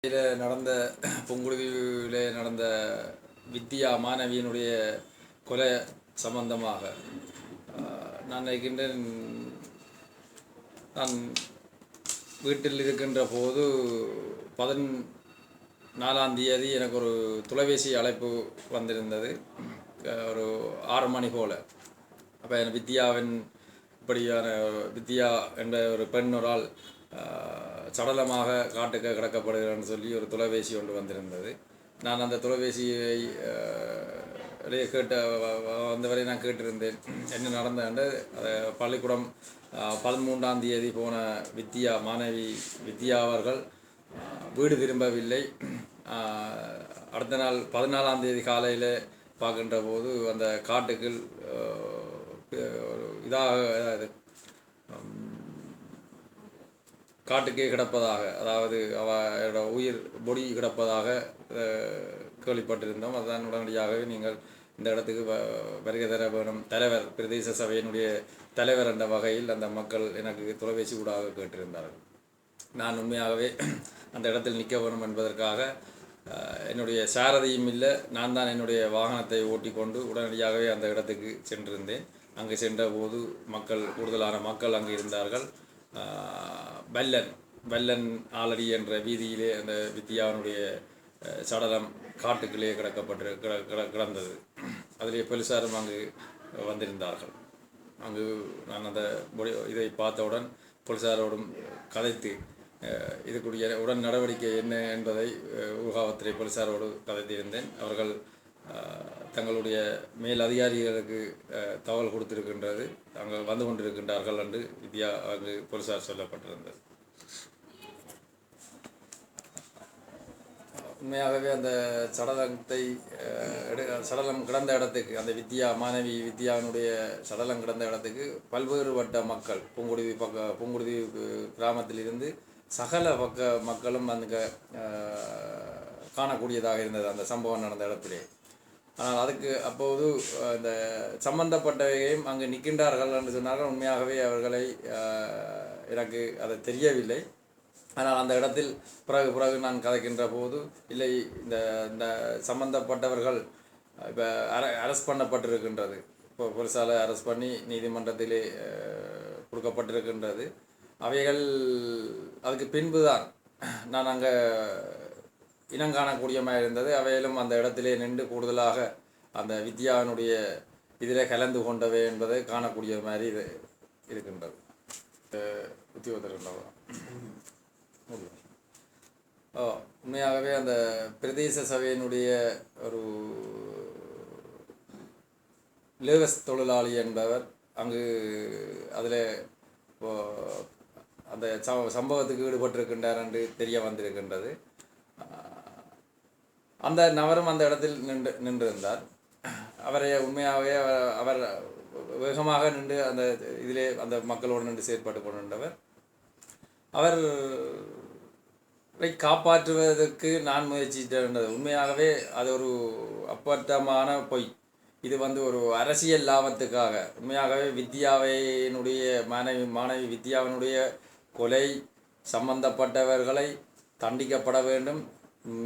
நடந்த புங்குடுதீவில் நடந்த வித்யா மாணவியினுடைய கொலை சம்பந்தமாக நான் நினைக்கின்றேன். நான் வீட்டில் இருக்கின்ற போது 14ஆம் தேதி எனக்கு ஒரு தொலைபேசி அழைப்பு வந்திருந்தது. ஒரு 6 மணி போல். அப்போ என் வித்யாவின் இப்படியான வித்யா என்ற ஒரு பெண் ஒரு ஆள் சடலமாக காட்டுக்கு கிடக்கப்படுகிறேன்னு சொல்லி ஒரு தொலைபேசி ஒன்று வந்திருந்தது. நான் அந்த தொலைபேசியை கேட்ட வந்தவரை நான் கேட்டிருந்தேன் என்ன நடந்தது. பள்ளிக்கூடம் 13ஆம் தேதி போன வித்யா மாணவி வித்யா அவர்கள் வீடு திரும்பவில்லை. அடுத்த நாள் 14ஆம் தேதி காலையில் பார்க்கின்ற போது அந்த காட்டுக்குள் காட்டுக்கே கிடப்பதாக, அதாவது அவரோட உயிர் பொடி கிடப்பதாக கேள்விப்பட்டிருந்தோம். அதுதான் உடனடியாகவே நீங்கள் இந்த இடத்துக்கு வருகை தர வேணும், தலைவர் பிரதேச சபையினுடைய தலைவர் என்ற வகையில் அந்த மக்கள் எனக்கு தொலைபேசி ஊடாக கேட்டிருந்தார்கள். நான் உண்மையாகவே அந்த இடத்தில் நிற்க வேணும் என்பதற்காக என்னுடைய சாரதியும் இல்லை, நான் தான் என்னுடைய வாகனத்தை ஓட்டி கொண்டு உடனடியாகவே அந்த இடத்துக்கு சென்றிருந்தேன். அங்கு சென்ற போது கூடுதலான மக்கள் அங்கு இருந்தார்கள். வல்லன் ஆலடி என்ற வீதியிலே அந்த வித்யாவினுடைய சடலம் காட்டுக்குள்ளே கிடந்தது. அதிலே போலீசாரும் அங்கு வந்திருந்தார்கள். அங்கு நான் அந்த இதை பார்த்தவுடன் போலீசாரோடும் கதைத்து இதுக்குரிய உடன் நடவடிக்கை என்ன என்பதை ஊகாவத்துறை போலீசாரோடு கதைத்திருந்தேன். அவர்கள் தங்களுடைய மேல் அதிகாரிகளுக்கு தகவல் கொடுத்திருக்கின்றது, அங்கே வந்து கொண்டிருக்கின்றார்கள் என்று வித்யா அங்கு போலீசார் சொல்லப்பட்டிருந்தது. உண்மையாகவே அந்த சடலம் கிடந்த இடத்துக்கு, அந்த மாணவி வித்யாவினுடைய சடலம் கிடந்த இடத்துக்கு பல்வேறுபட்ட மக்கள் புங்குடுதி கிராமத்திலிருந்து சகல மக்களும் அங்கே காணக்கூடியதாக இருந்தது அந்த சம்பவம் நடந்த இடத்திலே. ஆனால் அதுக்கு அப்போது இந்த சம்பந்தப்பட்டவையும் அங்கு நிற்கின்றார்கள் என்று சொன்னார்கள். உண்மையாகவே அவர்களை எனக்கு அது தெரியவில்லை. ஆனால் அந்த இடத்தில் பிறகு நான் கதைக்கின்ற போது இல்லை, இந்த சம்பந்தப்பட்டவர்கள் இப்போ அரெஸ்ட் பண்ணப்பட்டிருக்கின்றது. இப்போ போலீஸால் அரெஸ்ட் பண்ணி நீதிமன்றத்திலே கொடுக்கப்பட்டிருக்கின்றது. அவைகள் அதுக்கு பின்புதான் நான் அங்கே இனங்காணக்கூடியமாக இருந்தது. அவையிலும் அந்த இடத்திலே நின்று கூடுதலாக அந்த வித்யாவினுடைய இதில் கலந்து கொண்டவை என்பதை காணக்கூடிய மாதிரி இது இருக்கின்றது. உண்மையாகவே அந்த பிரதேச சபையினுடைய ஒரு லேவஸ் தொழிலாளி என்பவர் அங்கு அதில் அந்த சம்பவத்துக்கு ஈடுபட்டிருக்கின்றார் என்று தெரிய வந்திருக்கின்றது. அந்த நபரும் அந்த இடத்தில் நின்றிருந்தார். அவரை உண்மையாகவே அவர் வேகமாக நின்று அந்த இதிலே அந்த மக்களோடு நின்று செயற்பட்டு கொண்டிருந்தவர். அவரை காப்பாற்றுவதற்கு நான் முயற்சித்திருந்தது. உண்மையாகவே அது ஒரு அப்பட்டமான பொய். இது ஒரு அரசியல் லாபத்துக்காக உண்மையாகவே வித்யாவினுடைய மாணவி வித்யாவினுடைய கொலை சம்பந்தப்பட்டவர்களை தண்டிக்கப்பட வேண்டும்,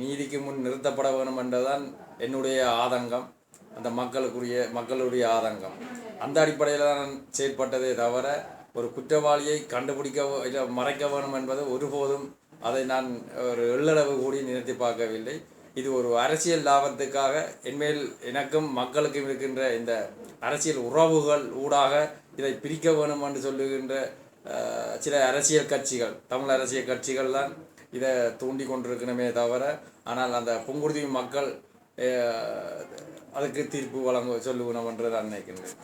நீதிக்கு முன் நிறுத்தப்பட வேண்டும் என்றுதான் என்னுடைய ஆதங்கம், அந்த மக்களுடைய ஆதங்கம். அந்த அடிப்படையில் தான் நான் செயற்பட்டதே தவிர ஒரு குற்றவாளியை கண்டுபிடிக்க இல்லை மறைக்க வேண்டும் என்பது ஒருபோதும் அதை நான் ஒரு எள்ளளவு கூடி நிறுத்தி பார்க்கவில்லை. இது ஒரு அரசியல் லாபத்துக்காக என்மேல் எனக்கும் மக்களுக்கும் இருக்கின்ற இந்த அரசியல் உறவுகள் ஊடாக இதை பிரிக்க வேணும் என்று சொல்லுகின்ற சில அரசியல் கட்சிகள், தமிழ் அரசியல் கட்சிகள் தான் இதை தூண்டி கொண்டிருக்கணுமே தவிர, ஆனால் அந்த புங்குடுதி மக்கள் அதுக்கு தீர்ப்பு சொல்லுவோம் என்று நான் நினைக்கின்றேன்.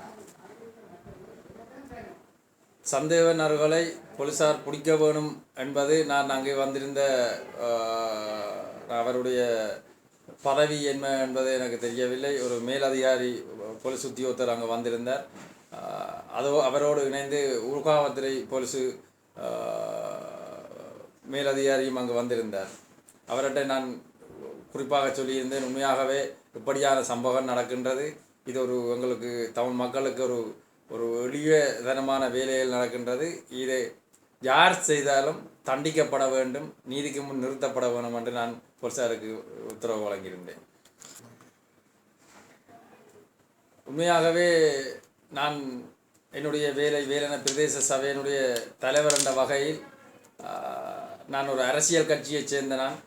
சந்தேகநர்களை போலீசார் பிடிக்க வேணும் என்பது நான் அங்கே வந்திருந்த அவருடைய பதவி என்ன என்பது எனக்கு தெரியவில்லை. ஒரு மேலதிகாரி போலீஸ் உத்தியோகத்தர் அங்கே வந்திருந்தார். அவரோடு இணைந்து ஊர்காவத்துறை போலீஸு மேலதிகாரியும் அங்கு வந்திருந்தார். அவர்கிட்ட நான் குறிப்பாக சொல்லியிருந்தேன், உண்மையாகவே இப்படியான சம்பவம் நடக்கின்றது, இது எங்களுக்கு தமிழ் மக்களுக்கு ஒரு எளிய தனமான வேலைகள் நடக்கின்றது, இதை யார் செய்தாலும் தண்டிக்கப்பட வேண்டும், நீதிக்கு முன் நிறுத்தப்பட வேண்டும் என்று நான் போலீசாருக்கு உத்தரவு வழங்கியிருந்தேன். உண்மையாகவே நான் என்னுடைய வேலன பிரதேச சபையினுடைய தலைவர் என்ற வகையில் நான் ஒரு அரசியல் கட்சியைச் சேர்ந்த நான்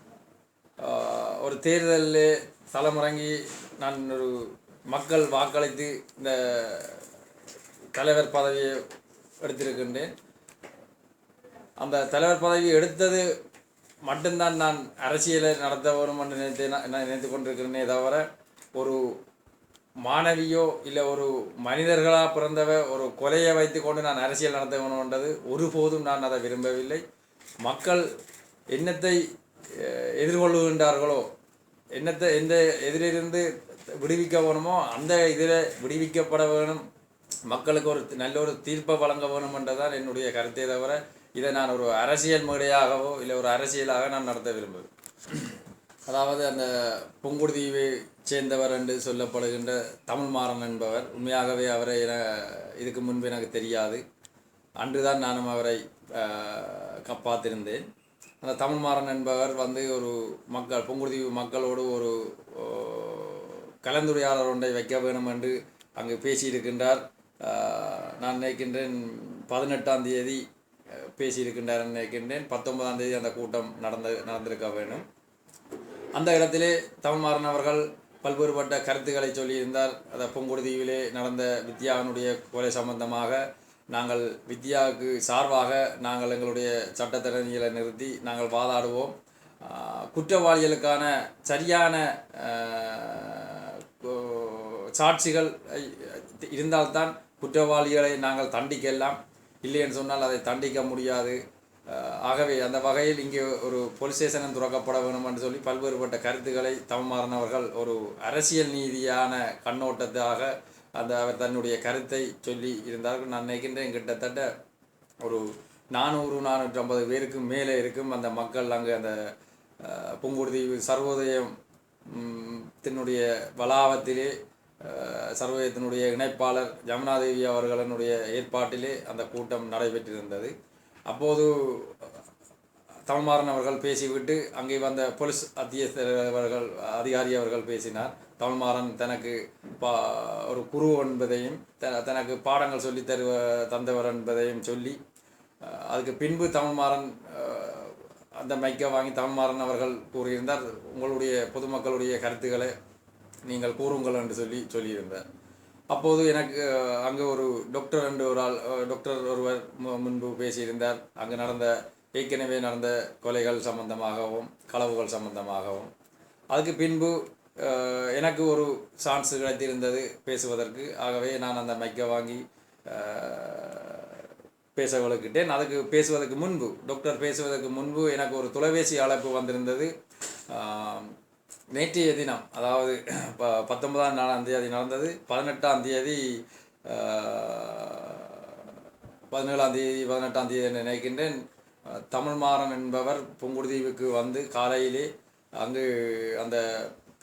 ஒரு தேர்தலில் தளமிறங்கி நான் ஒரு மக்கள் வாக்களித்து இந்த தலைவர் பதவியை எடுத்திருக்கின்றேன். அந்த தலைவர் பதவி எடுத்தது மட்டும்தான் நான் அரசியலை நடத்த வேணும் என்று நினைத்து கொண்டிருக்கிறேனே தவிர, ஒரு மாணவியோ இல்லை ஒரு மனிதர்களாக பிறந்தவ ஒரு கொலையை வைத்து கொண்டு நான் அரசியல் நடத்த வேணும் என்றது ஒருபோதும் நான் அதை விரும்பவில்லை. மக்கள் என்னத்தை எதிர்கொள்ளுகின்றார்களோ, என்னத்தை எந்த எதிலிருந்து விடுவிக்க வேணுமோ அந்த இதில் விடுவிக்கப்பட வேணும், மக்களுக்கு ஒரு நல்ல ஒரு தீர்ப்பை வழங்க வேணும் என்றதான் என்னுடைய கருத்தை தவிர, இதை நான் ஒரு அரசியல் மேடையாகவோ இல்லை ஒரு அரசியலாக நான் நடத்த விரும்புவேன். அதாவது அந்த புங்குடுதீவை சேர்ந்தவர் என்று சொல்லப்படுகின்ற தமிழ்மாறன் என்பவர், உண்மையாகவே அவரை இதுக்கு முன்பு எனக்கு தெரியாது. அன்றுதான் நானும் அவரை பார்த்திருந்தேன். அந்த தமிழ்மாறன் என்பவர் ஒரு புங்குடுதீவு மக்களோடு ஒரு கலந்துரையாடல் ஒன்றை வைக்க வேண்டும் என்று அங்கு பேசியிருக்கின்றார். நான் நினைக்கின்றேன் 18ஆம் தேதி பேசியிருக்கின்றார் நினைக்கின்றேன். 19ஆம் தேதி அந்த கூட்டம் நடந்திருக்க வேண்டும். அந்த இடத்திலே தமிழ்மாறன் அவர்கள் பல்வேறுபட்ட கருத்துக்களை சொல்லியிருந்தார். அந்த புங்குடுதீவிலே நடந்த வித்யாவினுடைய கொலை சம்பந்தமாக நாங்கள் வித்யாவுக்கு சார்பாக நாங்கள் எங்களுடைய சட்டத்திறனிகளை நிறுத்தி நாங்கள் வாதாடுவோம். குற்றவாளிகளுக்கான சரியான சாட்சிகள் இருந்தால்தான் குற்றவாளிகளை நாங்கள் தண்டிக்கலாம், இல்லைன்னு சொன்னால் அதை தண்டிக்க முடியாது. ஆகவே அந்த வகையில் இங்கே ஒரு போலீஸ் ஸ்டேஷனும் துறக்கப்பட வேண்டும் என்று சொல்லி பல்வேறுபட்ட கருத்துக்களை தமிழ்மாறன் அவர்கள் ஒரு அரசியல் நீதியான கண்ணோட்டத்தாக அவர் தன்னுடைய கருத்தை சொல்லி இருந்தார்கள். நான் நினைக்கின்றேன் கிட்டத்தட்ட ஒரு 400-450 பேருக்கு மேலே இருக்கும் அந்த மக்கள் அங்கு அந்த புங்குடுதீவு சர்வோதயம் தினுடைய வளாகத்திலே சர்வோதயத்தினுடைய இணைப்பாளர் ஜமுனாதேவி அவர்களினுடைய ஏற்பாட்டிலே அந்த கூட்டம் நடைபெற்றிருந்தது. அப்போது தமிழ்மாறன் அவர்கள் பேசிவிட்டு அங்கே வந்த போலீஸ் அதிகாரி அவர்கள் பேசினார். தமிழ்மாறன் தனக்கு ஒரு குரு என்பதையும் தனக்கு பாடங்கள் சொல்லி தந்தவர் என்பதையும் சொல்லி, அதுக்கு பின்பு தமிழ்மாறன் அந்த மைக்கை வாங்கி தமிழ்மாறன் அவர்கள் கூறியிருந்தார், உங்களுடைய பொதுமக்களுடைய கருத்துக்களை நீங்கள் கூறுங்கள் என்று சொல்லியிருந்தார். அப்போது எனக்கு அங்கே ஒரு டாக்டர் என்று டாக்டர் ஒருவர் முன்பு பேசியிருந்தார். அங்கு ஏற்கனவே நடந்த கொலைகள் சம்பந்தமாகவும் களவுகள் சம்பந்தமாகவும். அதுக்கு பின்பு எனக்கு ஒரு சான்ஸ் கிடைத்திருந்தது பேசுவதற்கு. ஆகவே நான் அந்த மைக்கை வாங்கி பேச வளர்க்கிட்டேன். அதுக்கு பேசுவதற்கு முன்பு டாக்டர் பேசுவதற்கு முன்பு எனக்கு ஒரு தொலைபேசி அழைப்பு வந்திருந்தது. நேற்றைய தினம், அதாவது 19ஆம் தேதி நடந்தது. 18ஆம் தேதி 18ஆம் தேதி என்று நினைக்கின்றேன். தமிழ்மாறன் என்பவர் புங்குடுதீவுக்கு காலையிலே அங்கு அந்த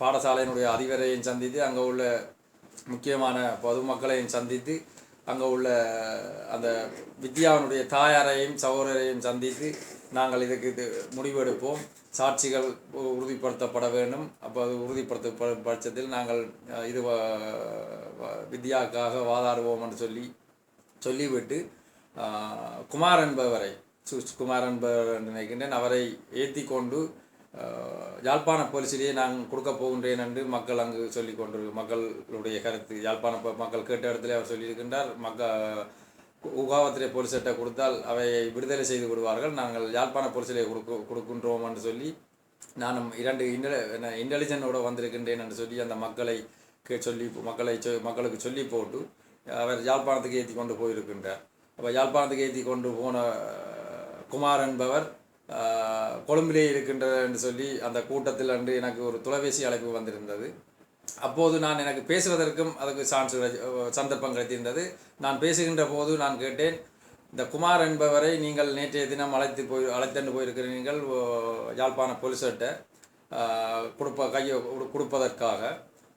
பாடசாலையினுடைய அதிபரையும் சந்தித்து, அங்கே உள்ள முக்கியமான பொதுமக்களையும் சந்தித்து, அங்கே உள்ள அந்த வித்யாவினுடைய தாயாரையும் சகோதரையும் சந்தித்து, நாங்கள் இதுக்கு முடிவெடுப்போம், சாட்சிகள் உறுதிப்படுத்தப்பட வேண்டும், அப்போ அது உறுதிப்படுத்தப்படும் பட்சத்தில் நாங்கள் இது வித்யாவுக்காக வாதாடுவோம் என்று சொல்லிவிட்டு குமார் என்பவரை குமார் என்பவர் என்று நினைக்கின்றேன், அவரை ஏற்றி கொண்டு யாழ்ப்பாண போலீஸிலேயே நான் கொடுக்க போகின்றேன் என்று மக்கள் அங்கு மக்களுடைய கருத்து யாழ்ப்பாண மக்கள் கேட்ட இடத்துல அவர் சொல்லியிருக்கின்றார். உகாவத்திலே போலீஸ் சட்டை கொடுத்தால் அவை விடுதலை செய்து விடுவார்கள், நாங்கள் யாழ்ப்பாண போலீஸிலே கொடுக்கின்றோம் என்று சொல்லி, நானும் 2 இன்டெலிஜென்டோடு வந்திருக்கின்றேன் என்று சொல்லி அந்த மக்களுக்கு சொல்லி போட்டு அவர் யாழ்ப்பாணத்துக்கு ஏற்றி கொண்டு போயிருக்கின்றார். அப்போ யாழ்ப்பாணத்துக்கு ஏற்றி கொண்டு போன குமார் என்பவர் கொழும்பிலே இருக்கின்றார் என்று சொல்லி அந்த கூட்டத்தில் அன்று எனக்கு ஒரு தொலைபேசி அழைப்பு வந்திருந்தது. அப்போது நான் எனக்கு பேசுவதற்கும் அதுக்கு சந்தர்ப்பம் கிடைத்திருந்தது. நான் பேசுகின்ற போது நான் கேட்டேன், இந்த குமார் என்பவரை நீங்கள் நேற்றைய தினம் அழைத்தண்டு போயிருக்கிறீர்கள் யாழ்ப்பாண போலீஸ்கிட்ட கொடுப்பதற்காக.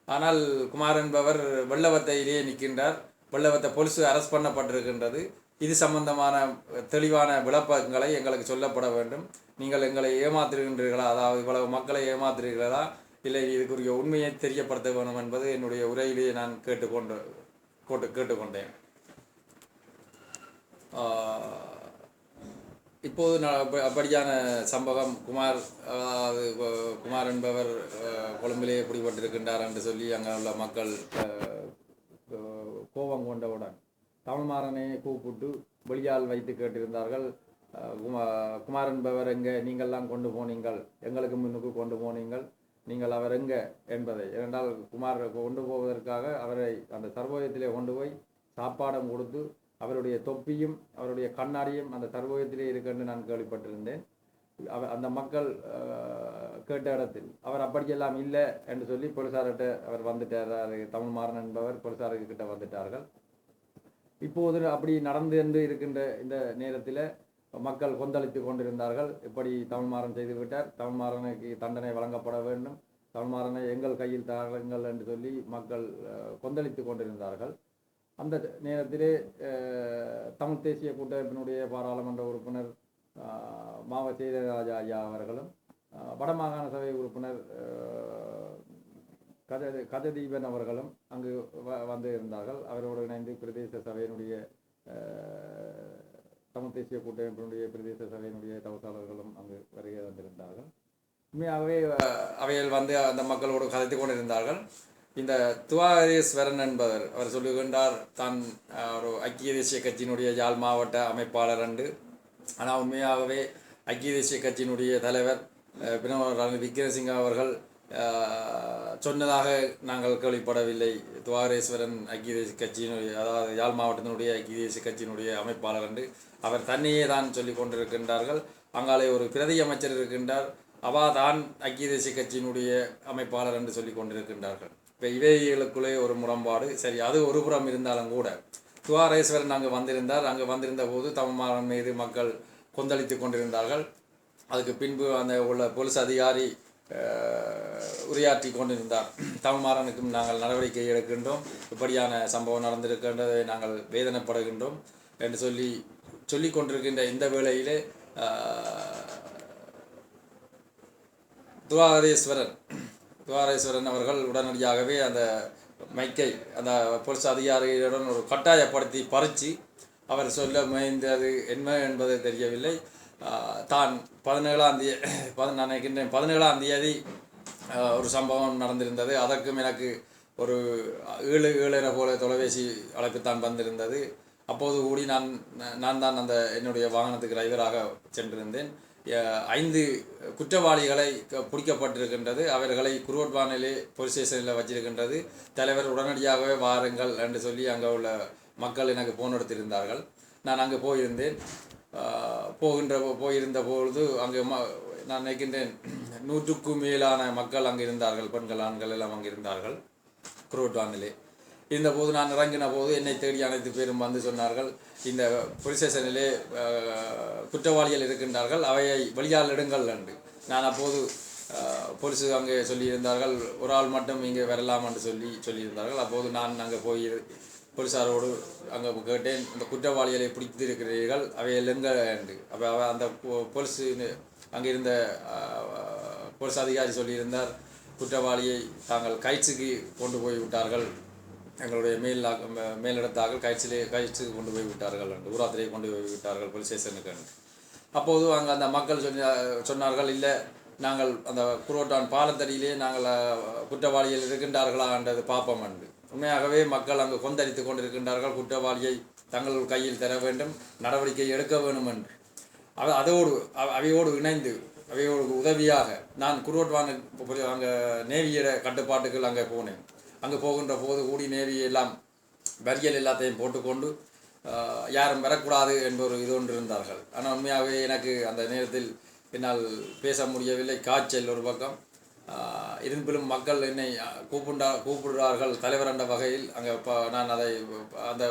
ஆனால் குமார் என்பவர் வெள்ளவத்தையிலேயே நிற்கின்றார். வெள்ளவத்தை போலீஸ் அரெஸ்ட் பண்ணப்பட்டிருக்கின்றது. இது சம்பந்தமான தெளிவான விளக்கங்களை எங்களுக்கு சொல்லப்பட வேண்டும். நீங்கள் எங்களை ஏமாற்றுகின்றீர்களா, அதாவது இவ்வளவு மக்களை ஏமாற்றுகிறீர்களா, இல்லை இதுக்குரிய உண்மையை தெரியப்படுத்த வேண்டும் என்பது என்னுடைய உரையிலேயே நான் கேட்டுக்கொண்டேன். இப்போது அப்படியான சம்பவம் குமார் என்பவர் கொழும்பிலே பிடிபட்டிருக்கின்றார் என்று சொல்லி அங்கே உள்ள மக்கள் கோபம் கொண்டவுடன் தமிழ்மாறனை கூப்பிட்டு வெளியால் வைத்து கேட்டிருந்தார்கள். குமார் என்பவர் எங்கே, நீங்கள்லாம் கொண்டு போனீங்கள், எங்களுக்கு முன்னுக்கு கொண்டு போனீங்கள், நீங்கள் அவர் எங்கே என்பதை. ஏனென்றால் குமார் கொண்டு போவதற்காக அவரை அந்த சர்வோயத்திலே கொண்டு போய் சாப்பாடம் கொடுத்து அவருடைய தொப்பியும் அவருடைய கண்ணாடியும் அந்த சர்வோயத்திலே இருக்குன்னு நான் கேள்விப்பட்டிருந்தேன். அந்த மக்கள் கேட்ட இடத்தில் அவர் அப்படியெல்லாம் இல்லை என்று சொல்லி போலீசார்கிட்ட அவர் வந்துட்டார். தமிழ்மாறன் என்பவர் போலீசார்கிட்ட வந்துட்டார்கள். இப்போது அப்படி நடந்து என்று இருக்கின்ற இந்த நேரத்தில் மக்கள் கொந்தளித்து கொண்டிருந்தார்கள். இப்படி தமிழ்மாறன் செய்துவிட்டார், தமிழ்மாறனுக்கு தண்டனை வழங்கப்பட வேண்டும், தமிழ்மாறனை எங்கள் கையில் தாருங்கள் என்று சொல்லி மக்கள் கொந்தளித்து கொண்டிருந்தார்கள். அந்த நேரத்திலே தமிழ் தேசிய கூட்டமைப்பினுடைய பாராளுமன்ற உறுப்பினர் மாவ சேதராஜா ஐயா அவர்களும் வடமாகாண சபை உறுப்பினர் கஜதீபன் அவர்களும் அங்கு வந்து இருந்தார்கள். அவரோடு இணைந்து பிரதேச சபையினுடைய தமிழ் தேசிய கூட்டமைப்பினுடைய பிரதேச சபையினுடைய தவசாளர்களும் அங்கு வருகை வந்திருந்தார்கள். உண்மையாகவே அவையில் வந்து அந்த மக்களோடு கதைத்து கொண்டிருந்தார்கள். இந்த துவாரேஸ்வரன் என்பவர் அவர் சொல்லுகின்றார் தான் ஒரு ஐக்கிய தேசிய கட்சியினுடைய யாழ் மாவட்ட அமைப்பாளர் என்று. ஆனால் உண்மையாகவே ஐக்கிய தேசிய கட்சியினுடைய தலைவர் ரணில் விக்ரமசிங்க அவர்கள் சொன்னதாக நாங்கள் கேள்விப்படவில்லை. துவாரேஸ்வரன் ஐக்கிய தேசிய கட்சியினுடைய, அதாவது யாழ் மாவட்டத்தினுடைய ஐக்கிய தேசிய கட்சியினுடைய அமைப்பாளர் என்று அவர் தன்னையே தான் சொல்லி கொண்டிருக்கின்றார்கள். அங்காலே ஒரு பிரதி அமைச்சர் இருக்கின்றார், அவா தான் ஐக்கிய தேசிய கட்சியினுடைய அமைப்பாளர் என்று சொல்லி கொண்டிருக்கின்றார்கள். இப்போ இவைகளுக்குள்ளே ஒரு முரண்பாடு. சரி, அது ஒரு புறம் இருந்தாலும் கூட துவாரேஸ்வரன் அங்கு வந்திருந்தார். அங்கு வந்திருந்த போது தமிழ்மாறன் மீது மக்கள் கொந்தளித்து கொண்டிருந்தார்கள். அதுக்கு பின்பு அந்த உள்ள போலீஸ் அதிகாரி உரையாற்றி கொண்டிருந்தார். தமிழ்மாறனுக்கும் நாங்கள் நடவடிக்கை எடுக்கின்றோம், இப்படியான சம்பவம் நடந்திருக்கின்றதை நாங்கள் வேதனைப்படுகின்றோம் என்று சொல்லி கொண்டிருக்கின்ற இந்த வேளையிலே துவாரேஸ்வரன் அவர்கள் உடனடியாகவே அந்த மைக்கை அந்த போலீஸ் அதிகாரியுடன் ஒரு கட்டாயப்படுத்தி பறித்து அவர் சொல்ல முயன்றது என்ன என்பது தெரியவில்லை. தான் 17ஆம் தேதி ஒரு சம்பவம் நடந்திருந்தது. அதற்கும் எனக்கு ஒரு 7:30 போல தொலைபேசி அழைப்புத்தான் வந்திருந்தது. அப்போது கூடி நான் தான் அந்த என்னுடைய வாகனத்துக்கு டிரைவராக சென்றிருந்தேன். 5 குற்றவாளிகளை பிடிக்கப்பட்டிருக்கின்றது. அவர்களை குருவட்வானிலே போலீஸ் ஸ்டேஷனில் வச்சிருக்கின்றது. தலைவர் உடனடியாகவே வாருங்கள் என்று சொல்லி அங்கே உள்ள மக்கள் எனக்கு போன் எடுத்திருந்தார்கள். நான் அங்கே போயிருந்தேன். போயிருந்த பொழுது அங்கே நான் நினைக்கின்றேன் 100க்கும் மேலான மக்கள் அங்கே இருந்தார்கள். பெண்கள் ஆண்கள் எல்லாம் அங்கே இருந்தார்கள் குருவட்வானிலே. இருந்தபோது நான் இறங்கின போது என்னை தேடி அனைத்து பேரும் வந்து சொன்னார்கள், இந்த போலீஸ் ஸ்டேஷனிலே குற்றவாளிகள் இருக்கின்றார்கள், அவையை வெளியால் எடுங்கள் என்று. நான் அப்போது போலீஸு அங்கே சொல்லியிருந்தார்கள், ஒரு ஆள் மட்டும் இங்கே வரலாம் என்று சொல்லியிருந்தார்கள். அப்போது நான் அங்கே போய் போலீஸாரோடு அங்கே கேட்டேன், இந்த குற்றவாளிகளை பிடித்திருக்கிறீர்கள், அவையில் எங்க என்று. அப்போ அந்த போலீஸ் அங்கே இருந்த போலீஸ் அதிகாரி சொல்லியிருந்தார், குற்றவாளியை தாங்கள் கைட்ஸுக்கு கொண்டு போய் விட்டார்கள், எங்களுடைய மேலிடத்தாக கைட்ஸுக்கு கொண்டு போய் விட்டார்கள் என்று, ஊராத்திரையை கொண்டு போய் விட்டார்கள் போலீஸ் ஸ்டேஷனுக்கு என்று. அப்போது அங்கே அந்த மக்கள் சொன்னார்கள், இல்லை நாங்கள் அந்த குருவட்டான் பாலத்தடியிலே நாங்கள் குற்றவாளிகள் இருக்கின்றார்களா என்றது பார்ப்போம் என்று. உண்மையாகவே மக்கள் அங்கு கொந்தளித்து கொண்டிருக்கின்றார்கள், குற்றவாளியை தங்கள் கையில் தர வேண்டும், நடவடிக்கை எடுக்க வேண்டும் என்று. அவையோடு இணைந்து அவையோடு உதவியாக நான் குருவட்வான் அங்கே நேவியோட கட்டுப்பாட்டுகள் அங்கே போனேன். அங்கே போகின்ற போது கூடி நேவி எல்லாம் வரியல் எல்லாத்தையும் போட்டுக்கொண்டு யாரும் வரக்கூடாது என்பொரு இது ஒன்று இருந்தார்கள். ஆனால் உண்மையாகவே எனக்கு அந்த நேரத்தில் என்னால் பேச முடியவில்லை. காய்ச்சல் ஒரு பக்கம் இருப்பினும் மக்கள் என்னை கூப்பிடுறார்கள் தலைவர் என்ற வகையில். அங்கே நான் அதை அந்த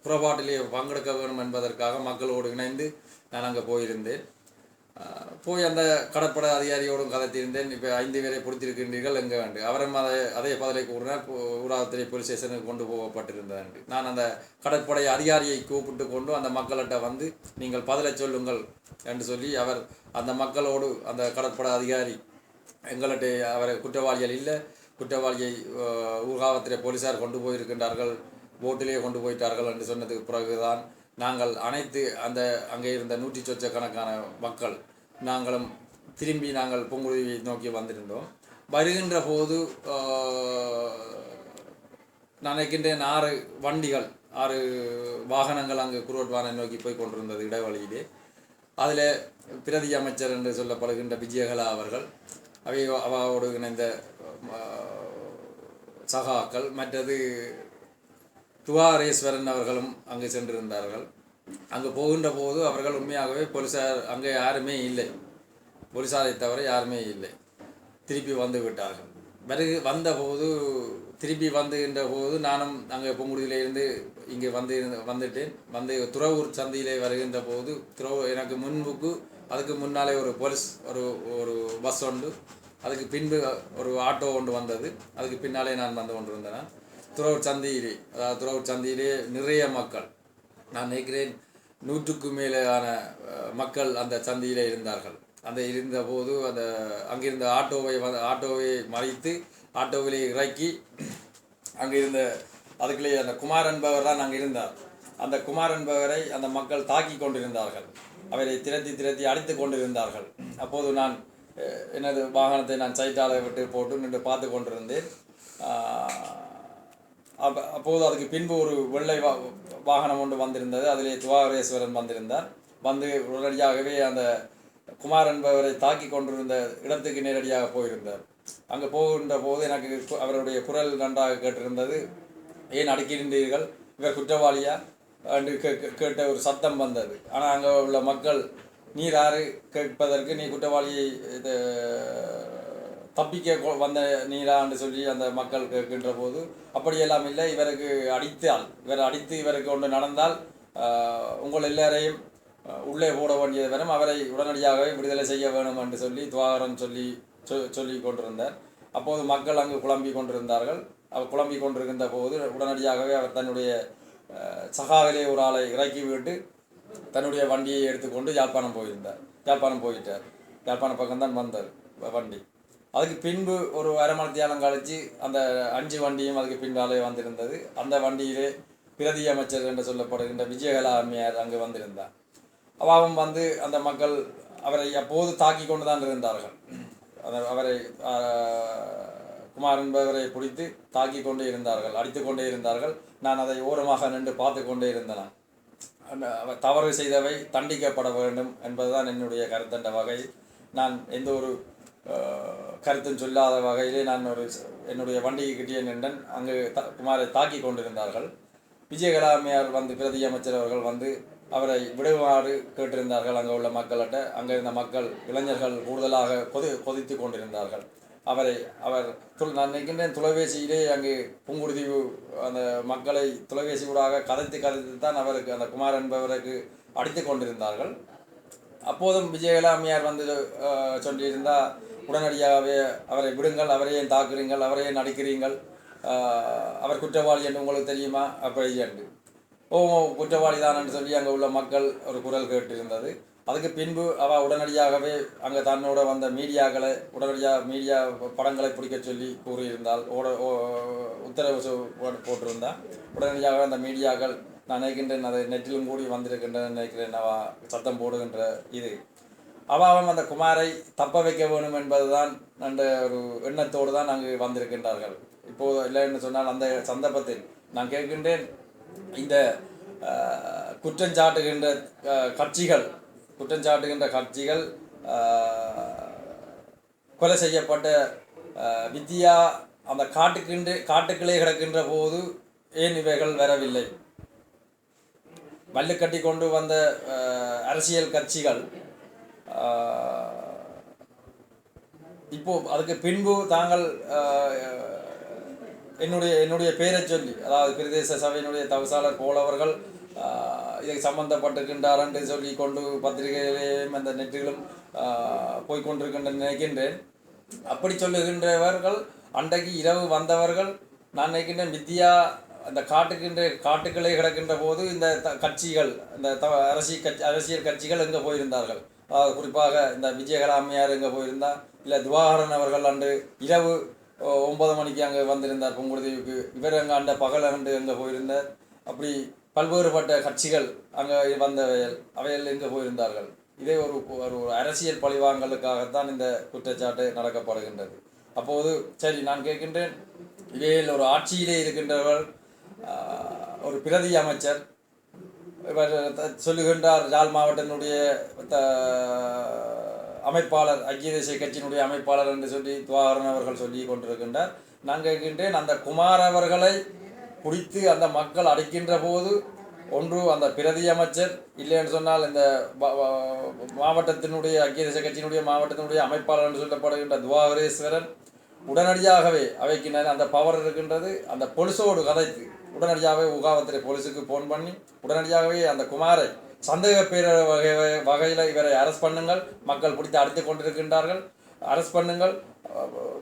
புறப்பாட்டிலே பங்கெடுக்க வேண்டும் என்பதற்காக மக்களோடு இணைந்து நான் அங்கே போயிருந்தேன். போய் அந்த கடற்படை அதிகாரியோடும் கதைத்திருந்தேன். இப்போ 5 பேரை பிடித்திருக்கின்றீர்கள் எங்கே வேண்டு அவரும் அதே பதிலை கூறினார். ஊராவத்துறை போலீஸ் ஸ்டேஷனுக்கு கொண்டு போகப்பட்டிருந்தேன். நான் அந்த கடற்படை அதிகாரியை கூப்பிட்டு கொண்டு அந்த மக்கள்கிட்ட வந்து நீங்கள் பதிலை சொல்லுங்கள் என்று சொல்லி அவர் அந்த மக்களோடு அந்த கடற்படை அதிகாரி எங்கள்கிட்ட அவர் குற்றவாளிகள் இல்லை, குற்றவாளியை ஊர்காவத்துறை போலீஸார் கொண்டு போயிருக்கின்றார்கள், போட்டிலே கொண்டு போயிட்டார்கள் என்று சொன்னதுக்கு பிறகுதான் நாங்கள் அனைத்து அந்த அங்கே இருந்த 100 சொச்ச கணக்கான மக்கள் நாங்களும் திரும்பி நாங்கள் புங்குருவியை நோக்கி வந்திருந்தோம். வருகின்ற போது நினைக்கின்றேன் 6 வண்டிகள் 6 வாகனங்கள் அங்கு குரோட்வானை நோக்கி போய் கொண்டிருந்தது இடைவெளியிலே. அதில் பிரதி அமைச்சர் என்று சொல்லப்படுகின்ற விஜயகலா அவர்கள் அவோடு இணைந்த சகாக்கள் மற்றது துவாரேஸ்வரன் அவர்களும் அங்கு சென்றிருந்தார்கள். அங்கு போகின்ற போது அவர்கள் உண்மையாகவே போலீஸார் அங்கே யாருமே இல்லை, போலீஸாரை தவிர யாருமே இல்லை, திருப்பி வந்து விட்டார்கள். வந்தபோது திருப்பி வந்துகின்ற போது நானும் அங்கே பொங்குடியிலிருந்து இங்கே வந்துட்டேன். துறவூர் சந்தையிலே வருகின்ற போது எனக்கு முன்புக்கு அதுக்கு முன்னாலே ஒரு போலீஸ் ஒரு பஸ் உண்டு, அதுக்கு பின்பு ஒரு ஆட்டோ ஒன்று வந்தது, அதுக்கு பின்னாலே நான் வந்து கொண்டிருந்தேன். துறவூர் சந்தையிலே நிறைய மக்கள், நான் நினைக்கிறேன் 100க்கு மேலான மக்கள் அந்த சந்தையிலே இருந்தார்கள். அந்த இருந்தபோது அங்கிருந்த ஆட்டோவை மறைத்து ஆட்டோவிலே இறக்கி அங்கே இருந்த அதுக்குள்ளே அந்த குமார் என்பவர் தான் அங்கே இருந்தார். அந்த குமார் என்பவரை அந்த மக்கள் தாக்கி கொண்டிருந்தார்கள், அவரை திரத்தி அடித்து கொண்டிருந்தார்கள். அப்போது நான் எனது வாகனத்தை நான் சைட்டாலை விட்டு போட்டு நின்று பார்த்து கொண்டிருந்தேன். அப்போது அதுக்கு பின்பு ஒரு வெள்ளை வாகனம் ஒன்று வந்திருந்தது, அதிலே துவாரேஸ்வரன் வந்திருந்தார். வந்து உடனடியாகவே அந்த குமார் என்பவரை தாக்கி கொண்டிருந்த இடத்துக்கு நேரடியாக போயிருந்தார். அங்கே போகின்ற போது எனக்கு அவருடைய குரல் நன்றாக கேட்டிருந்தது. ஏன் அடிக்கின்றீர்கள், இவர் குற்றவாளியா என்று கேட்ட ஒரு சத்தம் வந்தது. ஆனால் அங்கே உள்ள மக்கள் நீர் யாரு கேட்பதற்கு, நீ குற்றவாளியை தப்பிக்க வந்த நீரா என்று சொல்லி அந்த மக்கள் கேட்கின்ற போது அப்படியெல்லாம் இல்லை, இவரை அடித்து இவருக்கு ஒன்று நடந்தால் உங்கள் எல்லாரையும் உள்ளே போட வேண்டியது வேணும், அவரை உடனடியாகவே விடுதலை செய்ய வேணும் என்று சொல்லி துவாகரன் சொல்லி கொண்டிருந்தார். அப்போது மக்கள் அங்கு குழம்பி கொண்டிருந்தார்கள். அவர் குழம்பி கொண்டிருக்கின்ற போது உடனடியாகவே அவர் தன்னுடைய சகாவிலே ஒரு ஆளை இறக்கி விட்டு தன்னுடைய வண்டியை எடுத்துக்கொண்டு யாழ்ப்பாணம் போயிட்டார். யாழ்ப்பாணம் பக்கம்தான் வந்தார் வண்டி. அதுக்கு பின்பு ஒரு அரை மணித்தியாலம் கழித்து அந்த 5 வண்டியும் அதுக்கு பின்னாலே வந்திருந்தது. அந்த வண்டியிலே பிரதி அமைச்சர் என்று சொல்லப்படுகின்ற விஜயகலா அம்மையார் அங்கு வந்திருந்தார். அவாவும் வந்து அந்த மக்கள் அவரை அப்போது தாக்கி கொண்டு தான் இருந்தார்கள். அவரை குமார் என்பவரை பிடித்து தாக்கி கொண்டே இருந்தார்கள், அடித்து கொண்டே இருந்தார்கள். நான் அதை ஓரமாக நின்று பார்த்து கொண்டே இருந்தேன். தவறு செய்தவை தண்டிக்கப்பட வேண்டும் என்பதுதான் என்னுடைய கருத்தென்ற வகையில் நான் எந்த ஒரு கருத்தும் சொல்லாத வகையிலே நான் என்னுடைய வண்டியை கிட்டிய நின்றன். அங்கு குமாரை தாக்கி கொண்டிருந்தார்கள். விஜயகலாமையார் வந்து பிரதி அமைச்சர் அவர்கள் வந்து அவரை விடுமாறு கேட்டிருந்தார்கள். அங்கே உள்ள மக்கள்கிட்ட அங்கே இருந்த மக்கள் இளைஞர்கள் கூடுதலாக கொதித்து கொண்டிருந்தார்கள். நான் நினைக்கின்றேன் தொலைபேசியிலே அங்கு புங்குடுதீவு அந்த மக்களை தொலைபேசி ஊடாக கதைத்து தான் அவருக்கு அந்த குமார் என்பவருக்கு அடித்து கொண்டிருந்தார்கள். அப்போதும் விஜயகலாமையார் வந்து சொல்லியிருந்தால் உடனடியாகவே அவரை விடுங்கள், அவரையே தாக்குறீங்கள், அவரையே நடிக்கிறீங்கள், அவர் குற்றவாளி என்று உங்களுக்கு தெரியுமா அப்படி என்று. குற்றவாளி தான் என்று சொல்லி அங்கே உள்ள மக்கள் ஒரு குரல் கேட்டிருந்தது. அதுக்கு பின்பு அவள் உடனடியாகவே அங்கே தன்னோட வந்த மீடியாக்களை உடனடியாக மீடியா படங்களை பிடிக்க சொல்லி கூறியிருந்தால் உத்தரவு போட்டிருந்தால் உடனடியாக அந்த மீடியாக்கள் நான் நினைக்கின்றேன் அதை நெட்டிலும் கூடி வந்திருக்கின்றேன் நினைக்கிறேன். சத்தம் போடுகின்ற இது அவன் அந்த குமாரை தப்ப வைக்க வேணும் என்பதுதான் அந்த ஒரு எண்ணத்தோடு தான் அங்கு வந்திருக்கின்றார்கள். இப்போது இல்லை என்று சொன்னால் அந்த சந்தர்ப்பத்தில் நான் கேட்கின்றேன், இந்த குற்றஞ்சாட்டுகின்ற கட்சிகள் கொலை செய்யப்பட்ட வித்யா அந்த காட்டுக்களே கிடக்கின்ற போது ஏன் இவைகள் வரவில்லை? வல்லு கட்டி கொண்டு வந்த அரசியல் கட்சிகள் இப்போ அதுக்கு பின்பு தாங்கள் என்னுடைய பெயரை சொல்லி, அதாவது பிரதேச சபையினுடைய தவிசாளர் போலவர்கள் இதை சம்பந்தப்பட்டிருக்கின்றார் என்று சொல்லி கொண்டு பத்திரிகையிலேயும் அந்த நெற்றிலும் போய்கொண்டிருக்கின்ற நினைக்கின்றேன். அப்படி சொல்லுகின்றவர்கள் அன்றைக்கு இரவு வந்தவர்கள் நான் நினைக்கின்றேன் வித்யா அந்த காட்டுக்களே கிடக்கின்ற போது இந்த கட்சிகள் இந்த அரசியல் கட்சிகள் எங்கே போயிருந்தார்கள். குறிப்பாக இந்த விஜயகலாமையார் எங்கே போயிருந்தா, இல்லை துவாகரன் அவர்கள் அன்று இரவு 9 மணிக்கு அங்கே வந்திருந்தார் புங்குடுதீவுக்கு. இவர் அங்கே அண்ட பகல் அன்று எங்கே போயிருந்தார். அப்படி பல்வேறுபட்ட கட்சிகள் அங்கே அவைகள் எங்கே போயிருந்தார்கள். இதே ஒரு ஒரு அரசியல் பழிவாங்கலுக்காகத்தான் இந்த குற்றச்சாட்டு நடக்கப்படுகின்றது. அப்போது சரி, நான் கேட்கின்றேன், இவையில் ஒரு ஆட்சியிலே இருக்கின்றவர் ஒரு பிரதி அமைச்சர் இவர் சொல்லுகின்றார், யாழ் மாவட்டத்தினுடைய அமைப்பாளர், ஐக்கிய தேசிய கட்சியினுடைய அமைப்பாளர் என்று சொல்லி துவாகரன் அவர்கள் சொல்லி கொண்டிருக்கின்றார். நான் கேட்கின்றேன், அந்த குமார் அவர்களை குடித்து அந்த மக்கள் அடிக்கின்ற போது ஒன்று அந்த பிரதி அமைச்சர், இல்லைன்னு சொன்னால் இந்த மாவட்டத்தினுடைய ஐக்கிய தேசிய கட்சியினுடைய மாவட்டத்தினுடைய அமைப்பாளர் என்று சொல்லப்படுகின்ற துவாகரேஸ்வரன் உடனடியாகவே அவைக்கு அந்த பவர் இருக்கின்றது. அந்த பொலிசோடு கதைத்து உடனடியாகவே உகாவத்திரை போலீஸுக்கு ஃபோன் பண்ணி உடனடியாகவே அந்த குமாரை சந்தேக பேர வகையில் இவரை அரெஸ்ட் பண்ணுங்கள், மக்கள் பிடித்து அடித்து கொண்டிருக்கின்றார்கள், அரெஸ்ட் பண்ணுங்கள்,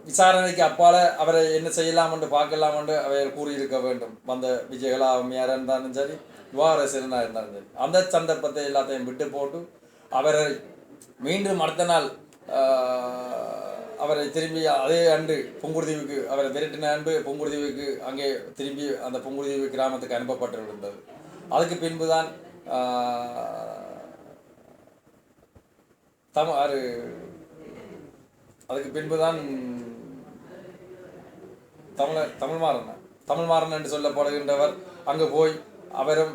விசாரணைக்கு அப்பால அவரை என்ன செய்யலாம் என்று பார்க்கலாம் என்று அவைகள் கூறியிருக்க வேண்டும். வந்த விஜயகலா அம்மையார் இருந்தாலும் சரி, துவாரசனாக இருந்தாலும் சரி, அந்த சந்தர்ப்பத்தை எல்லாத்தையும் விட்டு போட்டு அவரை மீண்டும் அடுத்த நாள் அவரை திரும்பி அதே அன்று புங்குடுதீவுக்கு அவரை விரட்டின அன்று புங்குடுதீவுக்கு அங்கே திரும்பி அந்த புங்குடுதீவு கிராமத்துக்கு அனுப்பப்பட்டிருந்தது. அதுக்கு பின்புதான் அதுக்கு பின்புதான் தமிழ்மாறன் என்று சொல்லப்படுகின்றவர் அங்கு போய் அவரும்